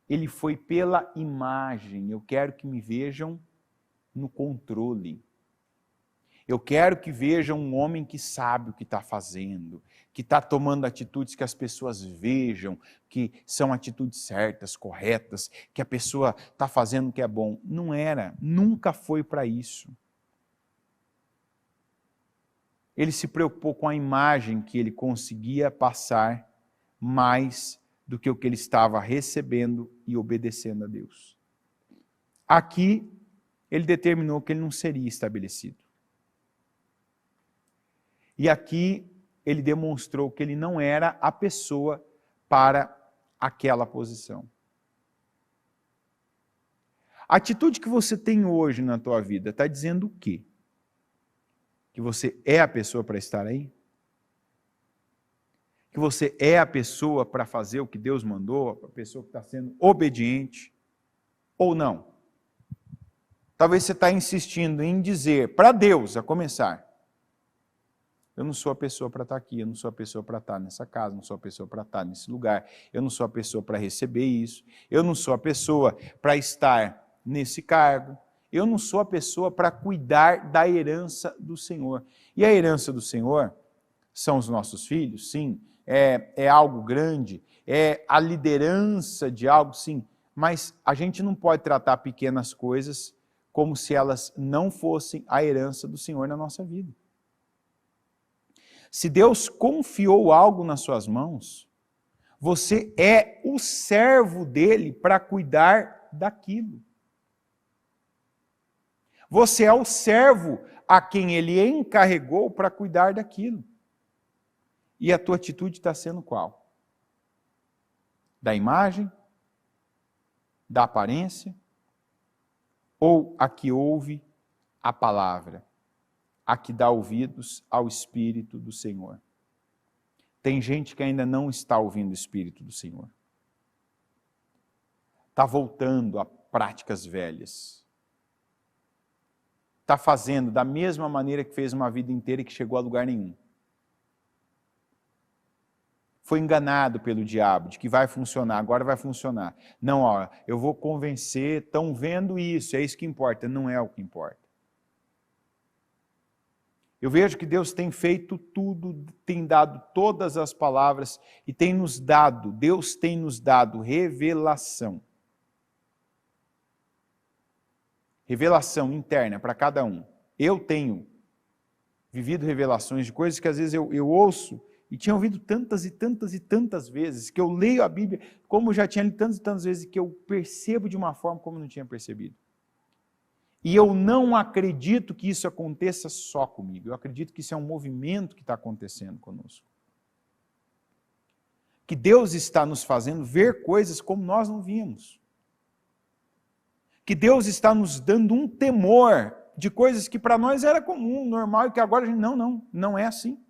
S1: Ele foi pela imagem. Eu quero que me vejam no controle. Eu quero que vejam um homem que sabe o que está fazendo, que está tomando atitudes que as pessoas vejam, que são atitudes certas, corretas, que a pessoa está fazendo o que é bom. Não era, nunca foi para isso. Ele se preocupou com a imagem que ele conseguia passar mais do que o que ele estava recebendo e obedecendo a Deus. Aqui, ele determinou que ele não seria estabelecido. E aqui, ele demonstrou que ele não era a pessoa para aquela posição. A atitude que você tem hoje na tua vida está dizendo o quê? Que você é a pessoa para estar aí? Que você é a pessoa para fazer o que Deus mandou, a pessoa que está sendo obediente? Ou não? Talvez você está insistindo em dizer para Deus, a começar, eu não sou a pessoa para estar aqui, eu não sou a pessoa para estar nessa casa, não sou a pessoa para estar nesse lugar, eu não sou a pessoa para receber isso, eu não sou a pessoa para estar nesse cargo, eu não sou a pessoa para cuidar da herança do Senhor. E a herança do Senhor são os nossos filhos, sim, é algo grande, é a liderança de algo, sim, mas a gente não pode tratar pequenas coisas como se elas não fossem a herança do Senhor na nossa vida. Se Deus confiou algo nas suas mãos, você é o servo dele para cuidar daquilo. Você é o servo a quem ele encarregou para cuidar daquilo. E a tua atitude está sendo qual? Da imagem? Da aparência? Ou a que ouve a palavra? A que dá ouvidos ao Espírito do Senhor? Tem gente que ainda não está ouvindo o Espírito do Senhor. Está voltando a práticas velhas. Está fazendo da mesma maneira que fez uma vida inteira e que chegou a lugar nenhum. Foi enganado pelo diabo de que vai funcionar, agora vai funcionar. Não, ó, eu vou convencer, estão vendo isso, é isso que importa. Não é o que importa. Eu vejo que Deus tem feito tudo, tem dado todas as palavras e tem nos dado, Deus tem nos dado revelação. Revelação interna para cada um. Eu tenho vivido revelações de coisas que às vezes eu ouço e tinha ouvido tantas e tantas e tantas vezes, que eu leio a Bíblia como já tinha lido tantas e tantas vezes, que eu percebo de uma forma como não tinha percebido. E eu não acredito que isso aconteça só comigo, eu acredito que isso é um movimento que está acontecendo conosco. Que Deus está nos fazendo ver coisas como nós não víamos. Que Deus está nos dando um temor de coisas que para nós era comum, normal, e que agora a gente, não é assim.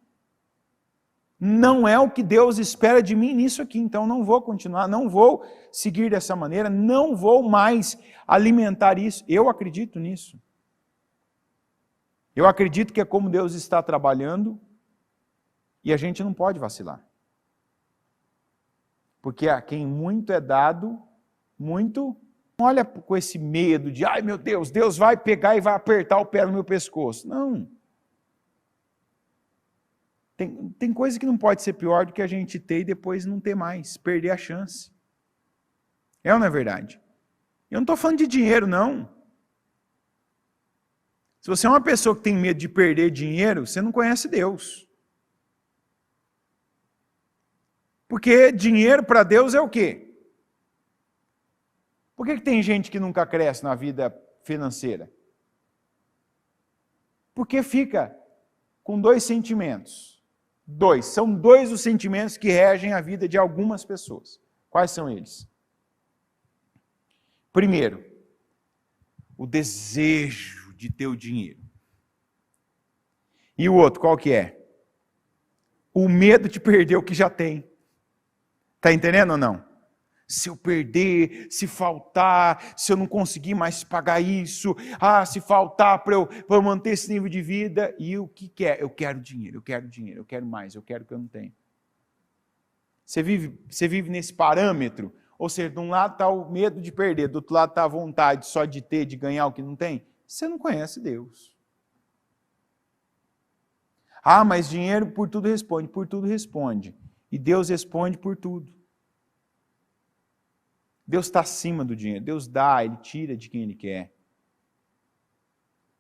S1: Não é o que Deus espera de mim nisso aqui, então não vou continuar, não vou seguir dessa maneira, não vou mais alimentar isso. Eu acredito nisso. Eu acredito que é como Deus está trabalhando e a gente não pode vacilar. Porque a quem muito é dado, muito não olha com esse medo de, ai meu Deus, Deus vai pegar e vai apertar o pé no meu pescoço. Não. Tem coisa que não pode ser pior do que a gente ter e depois não ter mais, perder a chance. É ou não é verdade? Eu não estou falando de dinheiro, não. Se você é uma pessoa que tem medo de perder dinheiro, você não conhece Deus. Porque dinheiro para Deus é o quê? Por que tem gente que nunca cresce na vida financeira? Porque fica com dois sentimentos. São dois os sentimentos que regem a vida de algumas pessoas. Quais são eles? Primeiro, o desejo de ter o dinheiro. E o outro, qual que é? O medo de perder o que já tem. Está entendendo ou não? Se eu perder, se faltar, se eu não conseguir mais pagar isso, se faltar para eu manter esse nível de vida, e o que é? Eu quero dinheiro, eu quero mais, eu quero o que eu não tenho. Você vive nesse parâmetro, ou seja, de um lado está o medo de perder, do outro lado está a vontade só de ter, de ganhar o que não tem. Você não conhece Deus. Mas dinheiro por tudo responde. E Deus responde por tudo. Deus está acima do dinheiro, Deus dá, Ele tira de quem Ele quer.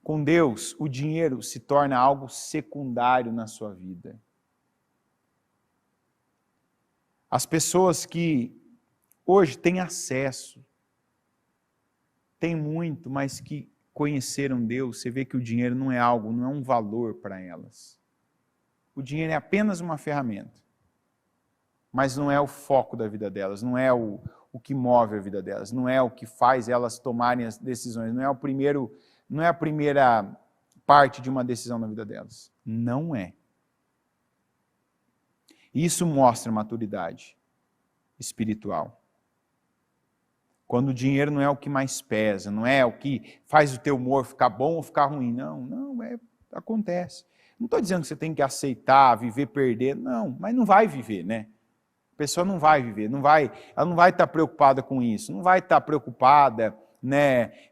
S1: Com Deus, o dinheiro se torna algo secundário na sua vida. As pessoas que hoje têm acesso, têm muito, mas que conheceram Deus, você vê que o dinheiro não é algo, não é um valor para elas. O dinheiro é apenas uma ferramenta, mas não é o foco da vida delas, não é o que move a vida delas, não é o que faz elas tomarem as decisões, não é a primeira parte de uma decisão na vida delas. Não é. Isso mostra maturidade espiritual. Quando o dinheiro não é o que mais pesa, não é o que faz o teu humor ficar bom ou ficar ruim. Não, acontece. Não estou dizendo que você tem que aceitar, viver, perder. Não, mas não vai viver, né? A pessoa não vai viver, ela não vai estar preocupada com isso, não vai estar preocupada, né?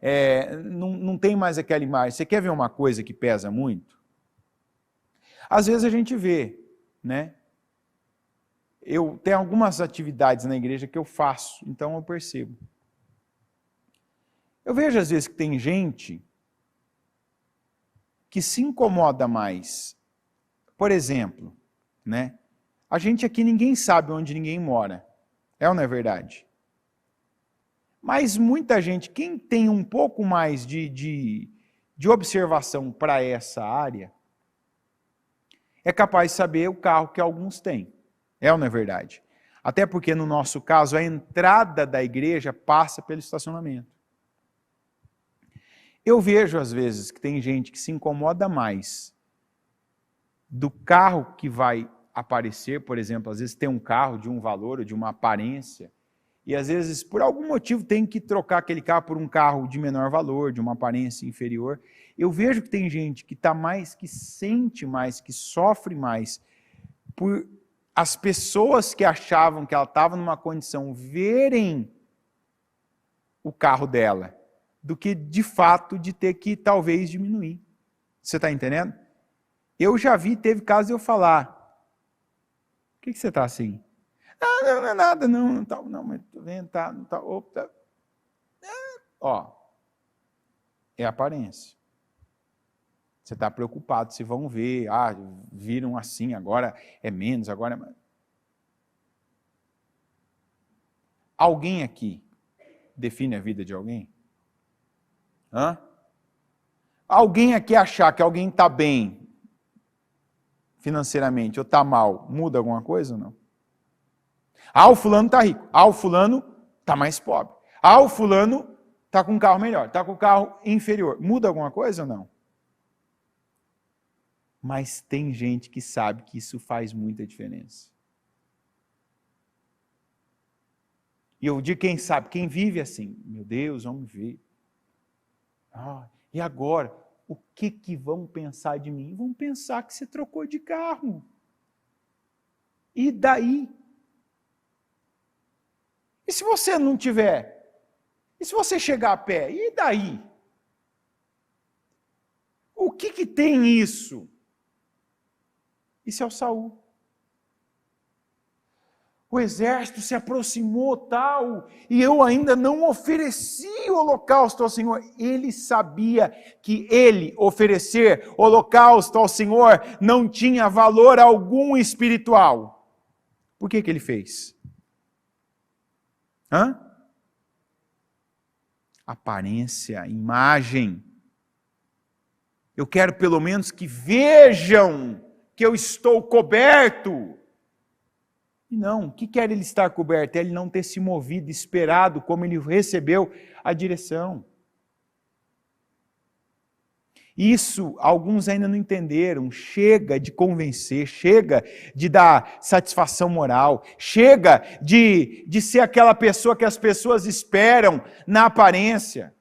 S1: Não tem mais aquela imagem. Você quer ver uma coisa que pesa muito? Às vezes a gente vê, né? Eu tenho algumas atividades na igreja que eu faço, então eu percebo. Eu vejo às vezes que tem gente que se incomoda mais. Por exemplo, né? A gente aqui ninguém sabe onde ninguém mora. É ou não é verdade? Mas muita gente, quem tem um pouco mais de observação para essa área, é capaz de saber o carro que alguns têm. É ou não é verdade? Até porque, no nosso caso, a entrada da igreja passa pelo estacionamento. Eu vejo, às vezes, que tem gente que se incomoda mais do carro que vai aparecer, por exemplo, às vezes tem um carro de um valor ou de uma aparência, e às vezes, por algum motivo, tem que trocar aquele carro por um carro de menor valor, de uma aparência inferior. Eu vejo que tem gente que está mais, que sente mais, que sofre mais por as pessoas que achavam que ela estava numa condição verem o carro dela, do que de fato de ter que talvez diminuir. Você está entendendo? Eu já vi, teve caso de eu falar, por que você está assim? Não é nada, não, mas tô vendo, tá. Opa, ó, é aparência. Você está preocupado se vão ver, viram assim, agora é menos, agora é mais. Alguém aqui define a vida de alguém? Alguém aqui achar que alguém está bem financeiramente ou está mal, muda alguma coisa ou não? O fulano está rico. O fulano está mais pobre. O fulano está com um carro melhor, está com um carro inferior. Muda alguma coisa ou não? Mas tem gente que sabe que isso faz muita diferença. E eu digo quem sabe, quem vive assim, meu Deus, vamos ver. E agora, o que vão pensar de mim? Vão pensar que você trocou de carro. E daí? E se você não tiver? E se você chegar a pé? E daí? O que tem isso? Isso é o Saul. O exército se aproximou tal, e eu ainda não ofereci o holocausto ao Senhor. Ele sabia que ele oferecer holocausto ao Senhor não tinha valor algum espiritual. Por que ele fez? Aparência, imagem. Eu quero pelo menos que vejam que eu estou coberto. E não, o que quer ele estar coberto? É ele não ter se movido, esperado como ele recebeu a direção. Isso alguns ainda não entenderam. Chega de convencer, chega de dar satisfação moral, chega de ser aquela pessoa que as pessoas esperam na aparência.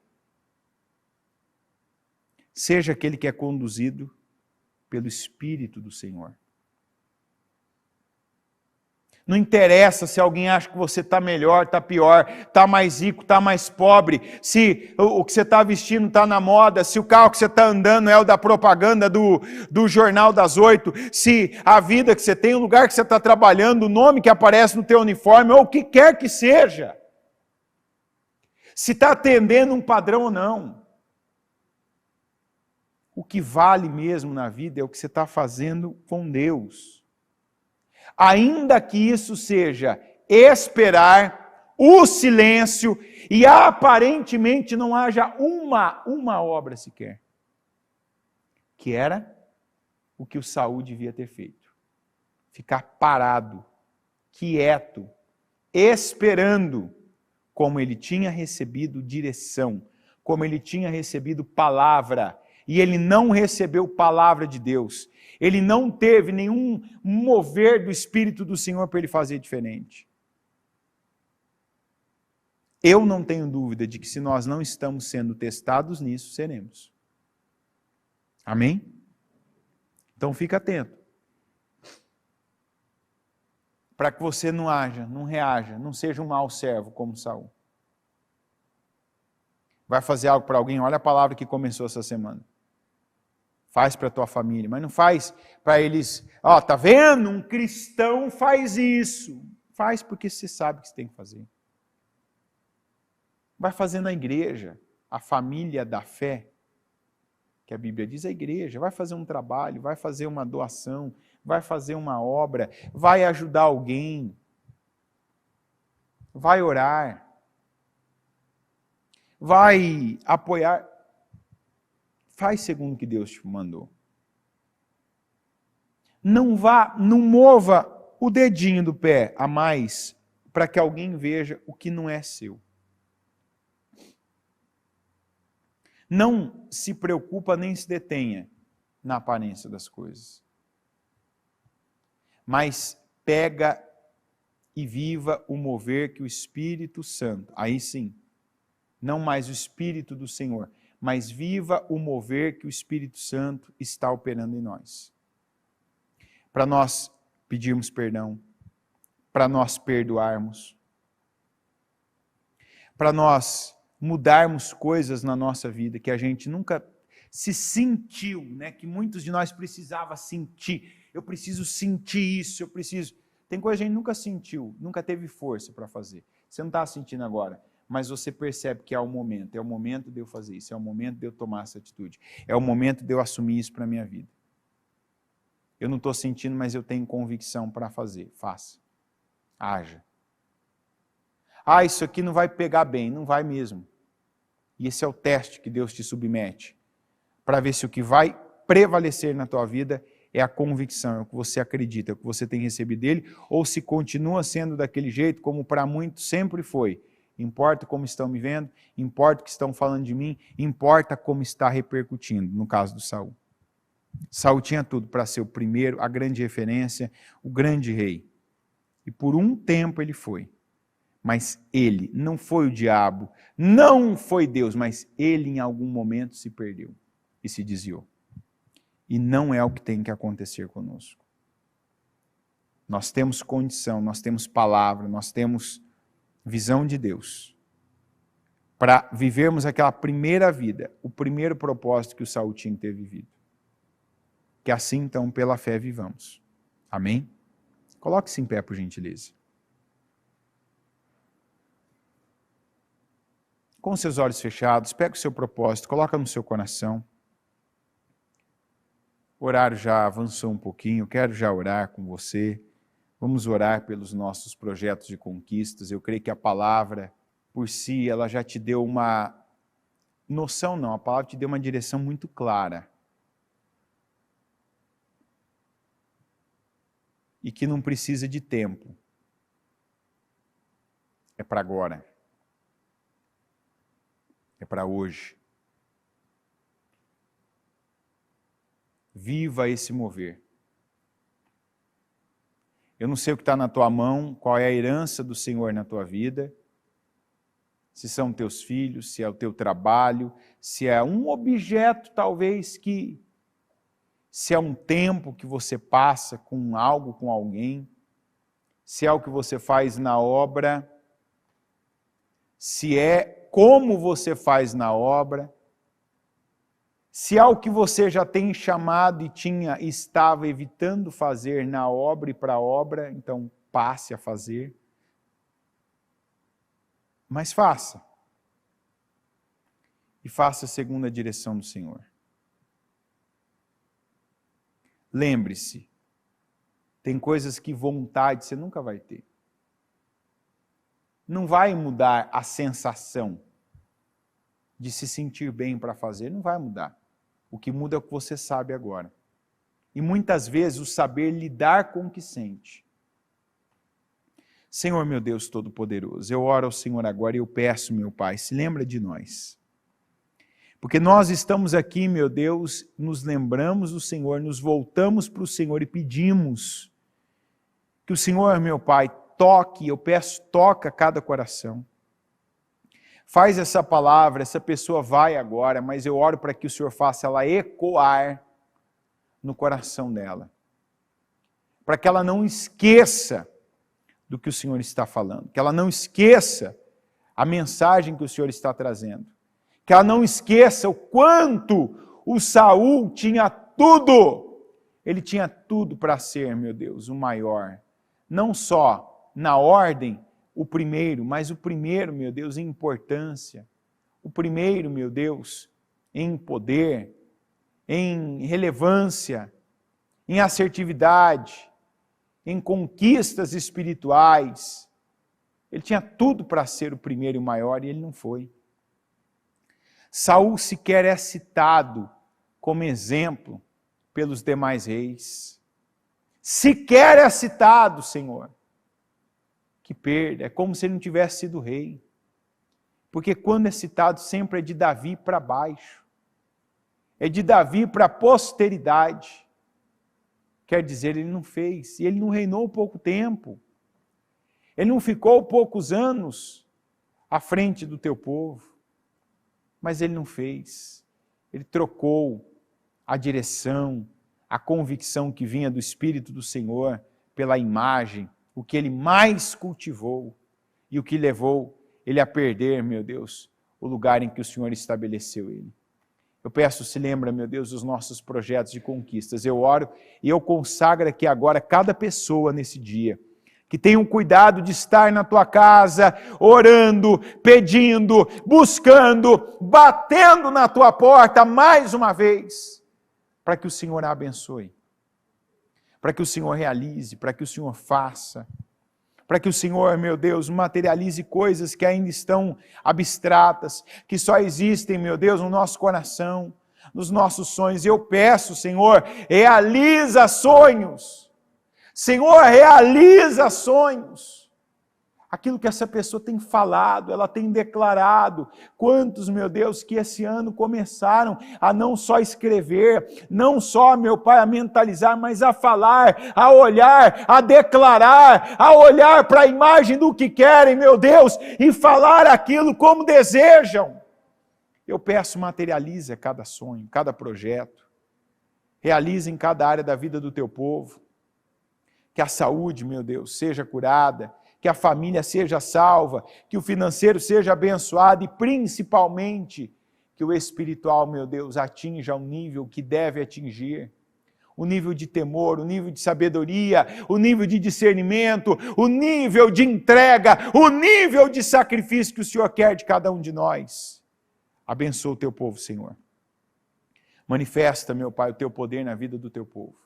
S1: Seja aquele que é conduzido pelo Espírito do Senhor. Não interessa se alguém acha que você está melhor, está pior, está mais rico, está mais pobre, se o que você está vestindo está na moda, se o carro que você está andando é o da propaganda do Jornal das 8, se a vida que você tem, o lugar que você está trabalhando, o nome que aparece no teu uniforme, ou o que quer que seja. Se está atendendo um padrão ou não. O que vale mesmo na vida é o que você está fazendo com Deus. Ainda que isso seja esperar, o silêncio, e aparentemente não haja uma obra sequer. Que era o que o Saul devia ter feito. Ficar parado, quieto, esperando, como ele tinha recebido direção, como ele tinha recebido palavra, e ele não recebeu palavra de Deus. Ele não teve nenhum mover do Espírito do Senhor para ele fazer diferente. Eu não tenho dúvida de que se nós não estamos sendo testados nisso, seremos. Amém? Então fica atento. Para que você não haja, não reaja, não seja um mau servo como Saul. Vai fazer algo para alguém, olha a palavra que começou essa semana. Faz para a tua família, mas não faz para eles, tá vendo? Um cristão faz isso. Faz porque você sabe o que você tem que fazer. Vai fazer na igreja, a família da fé, que a Bíblia diz, a igreja, vai fazer um trabalho, vai fazer uma doação, vai fazer uma obra, vai ajudar alguém, vai orar, vai apoiar, faz segundo o que Deus te mandou. Não mova o dedinho do pé a mais para que alguém veja o que não é seu. Não se preocupa nem se detenha na aparência das coisas. Mas pega e viva o mover que o Espírito Santo, aí sim, não mais o Espírito do Senhor, mas viva o mover que o Espírito Santo está operando em nós. Para nós pedirmos perdão, para nós perdoarmos, para nós mudarmos coisas na nossa vida que a gente nunca se sentiu, né? Que muitos de nós precisavam sentir. Eu preciso sentir isso, eu preciso... Tem coisa que a gente nunca sentiu, nunca teve força para fazer. Você não está sentindo agora, mas você percebe que é o momento de eu fazer isso, é o momento de eu tomar essa atitude, é o momento de eu assumir isso para a minha vida. Eu não estou sentindo, mas eu tenho convicção para fazer. Faça. Haja. Isso aqui não vai pegar bem. Não vai mesmo. E esse é o teste que Deus te submete, para ver se o que vai prevalecer na tua vida é a convicção, é o que você acredita, é o que você tem recebido dele, ou se continua sendo daquele jeito, como para muitos sempre foi. Importa como estão me vendo, importa o que estão falando de mim, importa como está repercutindo, no caso do Saul. Saul tinha tudo para ser o primeiro, a grande referência, o grande rei. E por um tempo ele foi. Mas ele, não foi o diabo, não foi Deus, mas ele em algum momento se perdeu e se desviou. E não é o que tem que acontecer conosco. Nós temos condição, nós temos palavra, nós temos visão de Deus para vivermos aquela primeira vida, o primeiro propósito que o Saul tinha que ter vivido. Que assim, então, pela fé vivamos. Amém? Coloque-se em pé, por gentileza. Com seus olhos fechados, pega o seu propósito, coloca no seu coração. O horário já avançou um pouquinho, quero já orar com você. Vamos orar pelos nossos projetos de conquistas. Eu creio que a palavra, por si, ela já te deu uma noção, não, a palavra te deu uma direção muito clara. E que não precisa de tempo. É para agora. É para hoje. Viva esse mover. Eu não sei o que está na tua mão, qual é a herança do Senhor na tua vida, se são teus filhos, se é o teu trabalho, se é um objeto talvez se é um tempo que você passa com algo, com alguém, se é o que você faz na obra, se é como você faz na obra, se é o que você já tem chamado e estava evitando fazer na obra e para a obra, então passe a fazer. Mas faça. E faça segundo a direção do Senhor. lembre-se, tem coisas que vontade você nunca vai ter. Não vai mudar a sensação de se sentir bem para fazer, não vai mudar. O que muda é o que você sabe agora. E muitas vezes o saber lidar com o que sente. Senhor meu Deus Todo-Poderoso, eu oro ao Senhor agora e eu peço, meu Pai, se lembra de nós. Porque nós estamos aqui, meu Deus, nos lembramos do Senhor, nos voltamos para o Senhor e pedimos que o Senhor, meu Pai, toque, eu peço, toca cada coração. Faz essa palavra, essa pessoa vai agora, mas eu oro para que o Senhor faça ela ecoar no coração dela. Para que ela não esqueça do que o Senhor está falando, que ela não esqueça a mensagem que o Senhor está trazendo, que ela não esqueça o quanto o Saul tinha tudo, ele tinha tudo para ser, meu Deus, o maior, não só na ordem, o primeiro, mas o primeiro, meu Deus, em importância, o primeiro, meu Deus, em poder, em relevância, em assertividade, em conquistas espirituais. Ele tinha tudo para ser o primeiro e o maior e ele não foi. Saul sequer é citado como exemplo pelos demais reis. Sequer é citado, Senhor. Que perda, é como se ele não tivesse sido rei. Porque quando é citado sempre é de Davi para baixo. É de Davi para a posteridade. Quer dizer, ele não fez, e ele não reinou pouco tempo. Ele não ficou poucos anos à frente do teu povo. Mas ele não fez. Ele trocou a direção, a convicção que vinha do Espírito do Senhor pela imagem, o que ele mais cultivou e o que levou ele a perder, meu Deus, o lugar em que o Senhor estabeleceu ele. Eu peço, se lembra, meu Deus, dos nossos projetos de conquistas. Eu oro e eu consagro aqui agora cada pessoa nesse dia, que tenha um cuidado de estar na tua casa, orando, pedindo, buscando, batendo na tua porta mais uma vez, para que o Senhor a abençoe, para que o Senhor realize, para que o Senhor faça, para que o Senhor, meu Deus, materialize coisas que ainda estão abstratas, que só existem, meu Deus, no nosso coração, nos nossos sonhos. Eu peço, Senhor, realiza sonhos. Senhor, realiza sonhos. Aquilo que essa pessoa tem falado, ela tem declarado. Quantos, meu Deus, que esse ano começaram a não só escrever, não só, meu Pai, a mentalizar, mas a falar, a olhar, a declarar, a olhar para a imagem do que querem, meu Deus, e falar aquilo como desejam. Eu peço, materializa cada sonho, cada projeto. Realiza em cada área da vida do teu povo. Que a saúde, meu Deus, seja curada, que a família seja salva, que o financeiro seja abençoado e principalmente que o espiritual, meu Deus, atinja o nível que deve atingir. O nível de temor, o nível de sabedoria, o nível de discernimento, o nível de entrega, o nível de sacrifício que o Senhor quer de cada um de nós. Abençoa o teu povo, Senhor. Manifesta, meu Pai, o teu poder na vida do teu povo.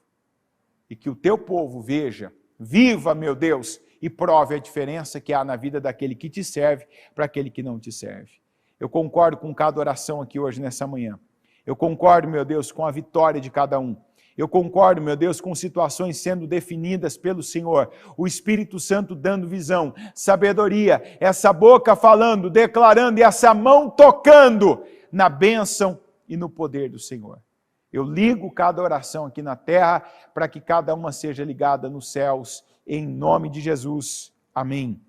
S1: E que o teu povo veja, viva, meu Deus, e prove a diferença que há na vida daquele que te serve para aquele que não te serve. Eu concordo com cada oração aqui hoje, nessa manhã. Eu concordo, meu Deus, com a vitória de cada um. Eu concordo, meu Deus, com situações sendo definidas pelo Senhor. O Espírito Santo dando visão, sabedoria, essa boca falando, declarando e essa mão tocando na bênção e no poder do Senhor. Eu ligo cada oração aqui na terra para que cada uma seja ligada nos céus, em nome de Jesus. Amém.